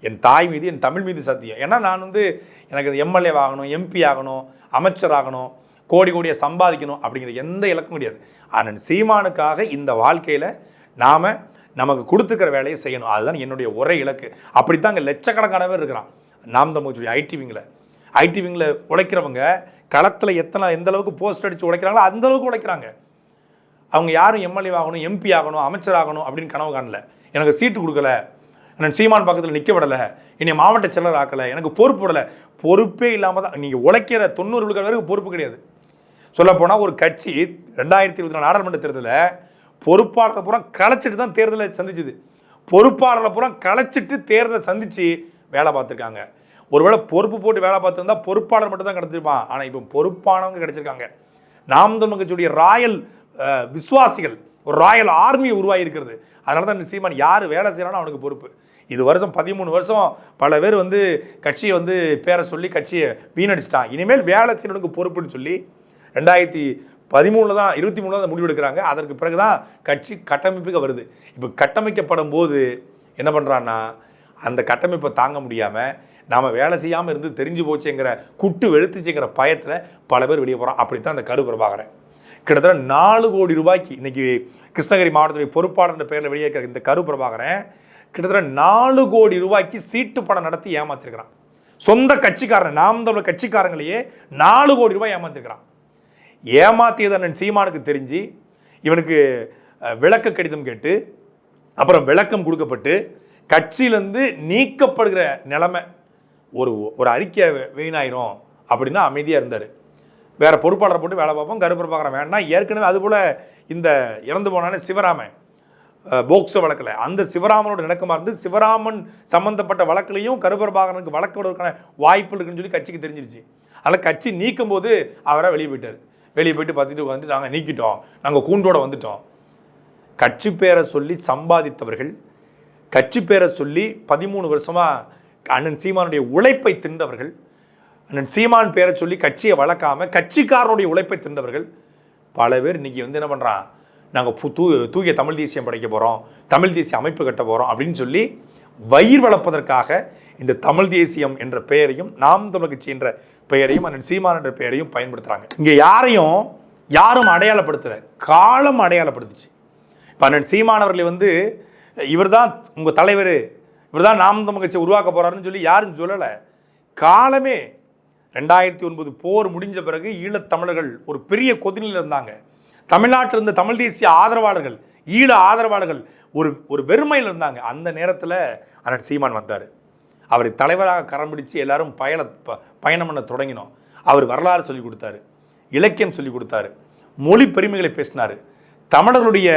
என் தாய் மீது, என் தமிழ் மீது சத்தியம். ஏன்னா நான் வந்து எனக்கு எம்எல்ஏ ஆகணும், எம்பி ஆகணும், அமைச்சர் ஆகணும், கோடி கோடியாக சம்பாதிக்கணும் அப்படிங்கிற எந்த இலக்கும் கிடையாது. ஆனால் சீமானுக்காக இந்த வாழ்க்கையில் நாம் நமக்கு கொடுத்துக்கிற வேலையை செய்யணும். அதுதான் என்னுடைய ஒரே இலக்கு. அப்படித்தான் இங்கே லட்சக்கணக்கான பேர் இருக்கிறான் நாம் தமிழ் கட்சி ஐடி விங்கில் உழைக்கிறவங்க. களத்தில் எந்த அளவுக்கு போஸ்ட் அடித்து உழைக்கிறாங்களோ அந்த அளவுக்கு உழைக்கிறாங்க. அவங்க யாரும் எம்எல்ஏ ஆகணும், எம்பி ஆகணும், அமைச்சர் ஆகணும் அப்படின்னு கனவு காணல. எனக்கு சீட்டு கொடுக்கல, நான் சீமான் பக்கத்தில் நிற்க விடலை, என்னை மாவட்ட செயலர் ஆக்கலை, எனக்கு பொறுப்பு விடலை. பொறுப்பே இல்லாமல் தான் நீங்கள் உழைக்கிற 90 விழுக்காடு வரைக்கும் பொறுப்பு கிடையாது. சொல்லப்போனால் ஒரு கட்சி 2024 நாடாளுமன்ற தேர்தலில் பொறுப்பாளரை பூரா கலைச்சிட்டு தான் தேர்தலை சந்திச்சுது. பொறுப்பாளரை பூரா கலைச்சிட்டு தேர்தலை சந்தித்து வேலை பார்த்துருக்காங்க. ஒருவேளை பொறுப்பு போட்டு வேலை பார்த்துருந்தா பொறுப்பாளர் மட்டும் தான் கிடச்சிருப்பான். ஆனால் இப்போ பொறுப்பானவங்க கிடைச்சிருக்காங்க. நாம் தமிழர் கட்சியுடைய ராயல் விசுவாசிகள், ஒரு ராயல் ஆர்மி உருவாகி இருக்கிறது. அதனால தான் சீமான் யார் வேலை செய்யறானோ அவனுக்கு பொறுப்பு. இது வருஷம் 13 வருஷம் பல பேர் வந்து கட்சியை வந்து பேரை சொல்லி கட்சியை வீணடிச்சிட்டான். இனிமேல் வேலை செய்யறவனுக்கு பொறுப்புன்னு சொல்லி 2013 தான் 23 தான் முடிவெடுக்கிறாங்க. அதற்கு பிறகு தான் கட்சி கட்டமைப்புக்கு வருது. இப்போ கட்டமைக்கப்படும் போது என்ன பண்ணுறான்னா, அந்த கட்டமைப்பை தாங்க முடியாமல் நாம் வேலை செய்யாமல் இருந்து தெரிஞ்சு போச்சுங்கிற குட்டு வெளுத்துச்சுங்கிற பயத்தில் பல பேர் வெளியே போகிறோம். அப்படித்தான் அந்த கரு பிரபாகரன் கிட்டத்தட்ட 4 கோடி ரூபாய்க்கு இன்னைக்கு கிருஷ்ணகிரி மாவட்டத்துடைய பொறுப்பாளர் பேரில் வெளியேற்கிற இந்த கரு பிரபாகரன் கிட்டத்தட்ட 4 கோடி ரூபாய்க்கு சீட்டு படம் நடத்தி ஏமாத்திருக்கிறான். சொந்த கட்சிக்காரன், நாம் தமிழர் கட்சிக்காரங்களையே 4 கோடி ரூபாய் ஏமாத்திருக்கிறான். ஏமாத்தியது அண்ணன் சீமானுக்கு தெரிஞ்சு இவனுக்கு விளக்க கடிதம் கேட்டு அப்புறம் விளக்கம் கொடுக்கப்பட்டு கட்சியிலேருந்து நீக்கப்படுகிற நிலைமை, ஒரு அறிக்கை வீணாயிரும் அப்படின்னா அமைதியாக இருந்தார். வேற பொறுப்பாளரை போட்டு வேலை பார்ப்போம், கருப்பிரபாகரன் வேண்டாம். ஏற்கனவே அதுபோல் இந்த இறந்து போனானே சிவராமன் போக்சோ வழக்கில் அந்த சிவராமனோட இணக்கமாக இருந்து சிவராமன் சம்பந்தப்பட்ட வழக்குலையும் கருப்பிரபாகரனுக்கு வழக்கு விடுவதற்கான வாய்ப்பு இருக்குன்னு சொல்லி கட்சிக்கு தெரிஞ்சிருச்சு. அதனால் கட்சி நீக்கும் போது அவராக வெளியே போயிட்டார். வெளியே போயிட்டு பார்த்துட்டு வந்துட்டு நாங்கள் நீக்கிட்டோம், நாங்கள் கூண்டோடு வந்துட்டோம். கட்சி பேரை சொல்லி சம்பாதித்தவர்கள், கட்சி பேரை சொல்லி 13 வருஷமாக அண்ணன் சீமானுடைய உழைப்பை தின்றவர்கள், அண்ணன் சீமான் பேரை சொல்லி கட்சியை வளர்க்காமல் கட்சிக்காரனுடைய உழைப்பை தின்றவர்கள் பல பேர் இன்றைக்கி வந்து என்ன பண்ணுறான், நாங்கள் தூய தமிழ் தேசியம் படைக்க போகிறோம், தமிழ் தேசிய அமைப்பு கட்ட போகிறோம் அப்படின்னு சொல்லி வயிறு வளர்ப்பதற்காக இந்த தமிழ் தேசியம் என்ற பெயரையும் நாம் தமிழர் கட்சி என்ற பெயரையும் அண்ணன் சீமான் என்ற பெயரையும் பயன்படுத்துகிறாங்க. இங்கே யாரும் அடையாளப்படுத்தலை, காலம் அடையாளப்படுத்துச்சு. இப்போ அண்ணன் சீமானவர்களை வந்து இவர் தான் உங்கள் தலைவர், இவர் தான் நாம் தமிழர் கட்சியை உருவாக்க போகிறாருன்னு சொல்லி யாரும் சொல்லலை. காலமே 2009 போர் முடிஞ்ச பிறகு ஈழத்தமிழர்கள் ஒரு பெரிய கொதிநிலையில் இருந்தாங்க. தமிழ்நாட்டில் இருந்த தமிழ் தேசிய ஆதரவாளர்கள், ஈழ ஆதரவாளர்கள் ஒரு வெறுமையில் இருந்தாங்க. அந்த நேரத்தில் அண்ணன் சீமான் வந்தார். அவரை தலைவராக கரம் பிடிச்சு எல்லாரும் பயணம் பண்ண தொடங்கினோம். அவர் வரலாறு சொல்லிக் கொடுத்தாரு, இலக்கியம் சொல்லிக் கொடுத்தாரு, மொழி பெருமைகளை பேசினார், தமிழர்களுடைய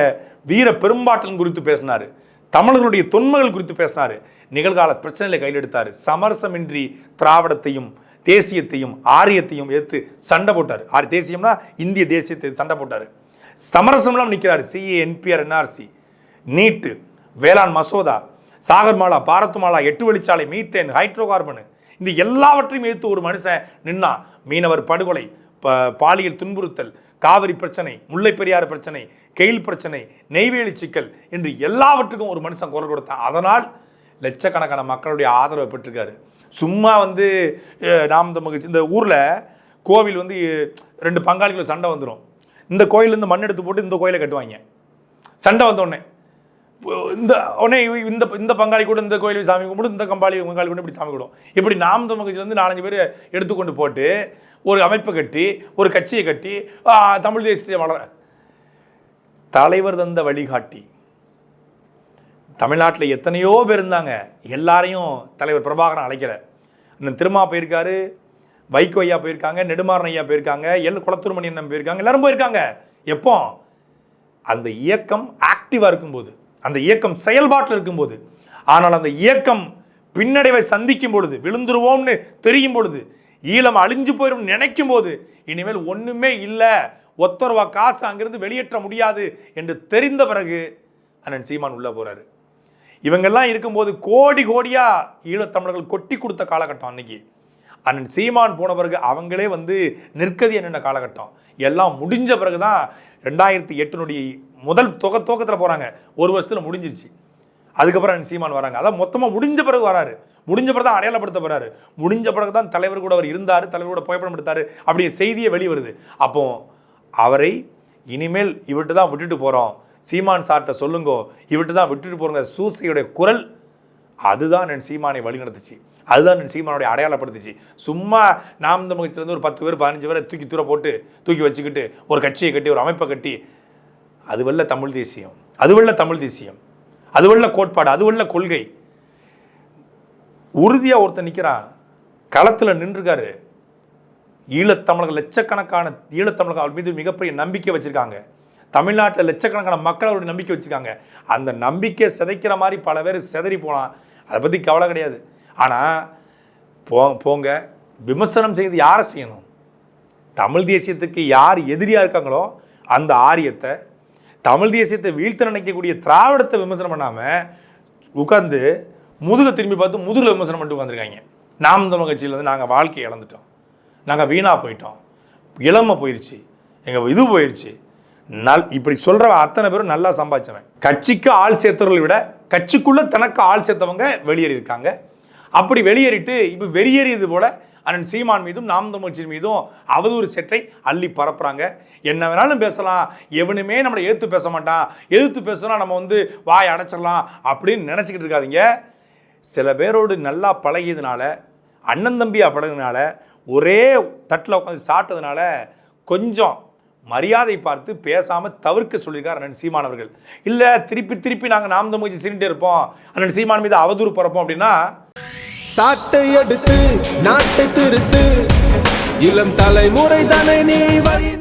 வீர பெரும்பாற்றல் குறித்து பேசினார், தமிழர்களுடைய தொன்மைகள் குறித்து பேசினார், நிகழ்கால பிரச்சனைகளை கையில் எடுத்தார். சமரசமின்றி திராவிடத்தையும் தேசியத்தையும் ஆரியத்தையும் எதிர்த்து சண்டை போட்டார். தேசியம்னா இந்திய தேசியத்தை சண்டை போட்டார். சமரசம்லாம் நிற்கிறார். சிஏ, என்பிஆர், என்ஆர்சி, நீட்டு, வேளாண் மசோதா, சாகர்மாலா, பாரத்மாலா, 8 வழிச்சாலை, மீத்தேன், ஹைட்ரோ கார்பனு, இந்த எல்லாவற்றையும் எதிர்த்து ஒரு மனுஷன் நின்னா. மீனவர் படுகொலை, பாலியல் துன்புறுத்தல், காவிரி பிரச்சனை, முல்லை பெரியாறு பிரச்சனை, கெயில் பிரச்சனை, நெய்வேலி சிக்கல் என்று எல்லாவற்றுக்கும் ஒரு மனுஷன் குரல் கொடுத்தான். அதனால் லட்சக்கணக்கான மக்களுடைய ஆதரவை பெற்றிருக்காரு. சும்மா வந்து நாம் தமிழ் இந்த ஊரில் கோவில் வந்து 2 பங்காளிகள் சண்டை வந்துடும். இந்த கோயிலேருந்து மண் எடுத்து போட்டு இந்த கோயிலை கட்டுவாங்க. சண்டை வந்தோடனே இந்த பங்காளி கூட இந்த கோயிலுக்கு சாமி கும்பிடும், இந்த பங்காளி கூட இப்படி சாமி கும்பிடும். இப்படி நாம் தமிழ் கட்சியிலேருந்து 4-5 பேர் எடுத்துக்கொண்டு போட்டு ஒரு அமைப்பை கட்டி ஒரு கட்சியை கட்டி தமிழ் தேசிய வளர தலைவர் தந்த வழிகாட்டி. தமிழ்நாட்டில் எத்தனையோ பேர் இருந்தாங்க, எல்லாரையும் தலைவர் பிரபாகரன் அழைக்கலை. இன்னும் திருமா போயிருக்காரு, வைகோ ஐயா போயிருக்காங்க, நெடுமாறன் ஐயா போயிருக்காங்க, குளத்தூர்மணி அண்ணன் போயிருக்காங்க, எல்லாரும் போயிருக்காங்க. எப்போ அந்த இயக்கம் ஆக்டிவாக இருக்கும்போது, அந்த இயக்கம் செயல்பாட்டில் இருக்கும்போது. ஆனால் அந்த இயக்கம் பின்னடைவை சந்திக்கும் பொழுது, விழுந்துருவோம்னு தெரியும் பொழுது, ஈழம் அழிஞ்சு போயிடும் நினைக்கும் போது, இனிமேல் ஒன்றுமே இல்லை, ஒத்தரவா காசு அங்கிருந்து வெளியேற்ற முடியாது என்று தெரிந்த பிறகு அண்ணன் சீமான் உள்ள போறாரு. இவங்கெல்லாம் இருக்கும்போது கோடி கோடியா ஈழத்தமிழர்கள் கொட்டி கொடுத்த காலகட்டம் அன்னைக்கு. அண்ணன் சீமான் போன பிறகு அவங்களே வந்து நிற்கதி என்னென்ன காலகட்டம் எல்லாம் முடிஞ்ச பிறகு தான் 2008 முதல் துவக்கத்தில் போகிறாங்க. 1 வருஷத்தில் முடிஞ்சிருச்சு. அதுக்கப்புறம் அண்ணன் சீமான் வராங்க. அதான் மொத்தமாக முடிஞ்ச பிறகு வராரு. முடிஞ்ச பிறகு தான் அடையாளப்படுத்த போகிறாரு. முடிஞ்ச பிறகு தான் தலைவர் கூட அவர் இருந்தார், தலைவர் கூட புகைப்படம் எடுத்தார், அப்படியே செய்தியே வெளிவருது. அப்போ அவரை இனிமேல் இவர்கிட்ட தான் விட்டுட்டு போகிறோம், சீமான் சார்ட்ட சொல்லுங்கோ, இவர்கிட்ட தான் விட்டுட்டு போகிற சூசையுடைய குரல் அதுதான் என் சீமானை வழிநடத்துச்சு. அதுதான் என் சீமானுடைய அடையாளப்படுத்துச்சு. சும்மா நாம் தமிழ் கட்சியிலேருந்து ஒரு 10 பேர் 15 பேரை தூக்கி வச்சுக்கிட்டு ஒரு கட்சியை கட்டி ஒரு அமைப்பை கட்டி அதுவல்ல தமிழ் தேசியம், அதுவல்ல தமிழ் தேசியம், அதுவல்ல கோட்பாடு, அதுவல்ல கொள்கை. உறுதியாக ஒருத்தர் நிற்கிறான், களத்தில் நின்றுருக்காரு. ஈழத்தமிழர்கள் லட்சக்கணக்கான ஈழத்தமிழர்கள் அவர் மீது மிகப்பெரிய நம்பிக்கை வச்சுருக்காங்க. தமிழ்நாட்டில் லட்சக்கணக்கான மக்கள் அவருடைய நம்பிக்கை வச்சுருக்காங்க. அந்த நம்பிக்கை சிதைக்கிற மாதிரி பல பேர் சிதறி போகலாம், அதை பற்றி கவலை கிடையாது. ஆனால் போங்க. விமர்சனம் செய்து யாரை செய்யணும்? தமிழ் தேசியத்துக்கு யார் எதிரியாக இருக்காங்களோ அந்த ஆரியத்தை, தமிழ் தேசியத்தை வீழ்த்த நினைக்கக்கூடிய திராவிடத்தை விமர்சனம் பண்ணாமல் உட்காந்து முதுகை திரும்பி பார்த்து முதுகில் விமர்சனம் பண்ணிட்டு உட்காந்துருக்காங்க. நாம் தமிழ் கட்சியில் வந்து நாங்கள் வாழ்க்கையை இழந்துட்டோம், நாங்கள் வீணாக போயிட்டோம், இளமை போயிடுச்சு, எங்கள் இது போயிடுச்சு. இப்படி சொல்கிறவன் அத்தனை பேரும் நல்லா சம்பாதிச்சவன். கட்சிக்கு ஆள் சேர்த்தவர்களை விட கட்சிக்குள்ளே தனக்கு ஆள் சேர்த்தவங்க வெளியேறியிருக்காங்க. அப்படி வெளியேறிட்டு இப்போ வெறியேறியது போல அண்ணன் சீமான் மீதும் நாம் தமிழ் கட்சியின் மீதும் அவதூறு செற்றை அள்ளி பரப்புறாங்க. என்ன வேணாலும் பேசலாம், எவனுமே நம்மளை எதிர்த்து பேச மாட்டான், எதிர்த்து பேசினா நம்ம வந்து வாய் அடைச்சிடலாம் அப்படின்னு நினச்சிக்கிட்டு இருக்காதிங்க. சில பேரோடு நல்லா பழகியதுனால, அண்ணன் தம்பியாக பழகினால, ஒரே தட்டில் உட்காந்து சாப்பிட்டதுனால கொஞ்சம் மரியாதை பார்த்து பேசாமல் தவிர்க்க சொல்லியிருக்கார் அண்ணன் சீமான் அவர்கள். இல்லை திருப்பி நாங்கள் நாம் தமிழ் கட்சி சீனிட்டே இருப்போம், அண்ணன் சீமான் மீது அவதூறு பரப்போம் அப்படின்னா சாட்டை எடுத்து நாட்டை திருத்து, இளம் தலைமுறை தானே நீ வழி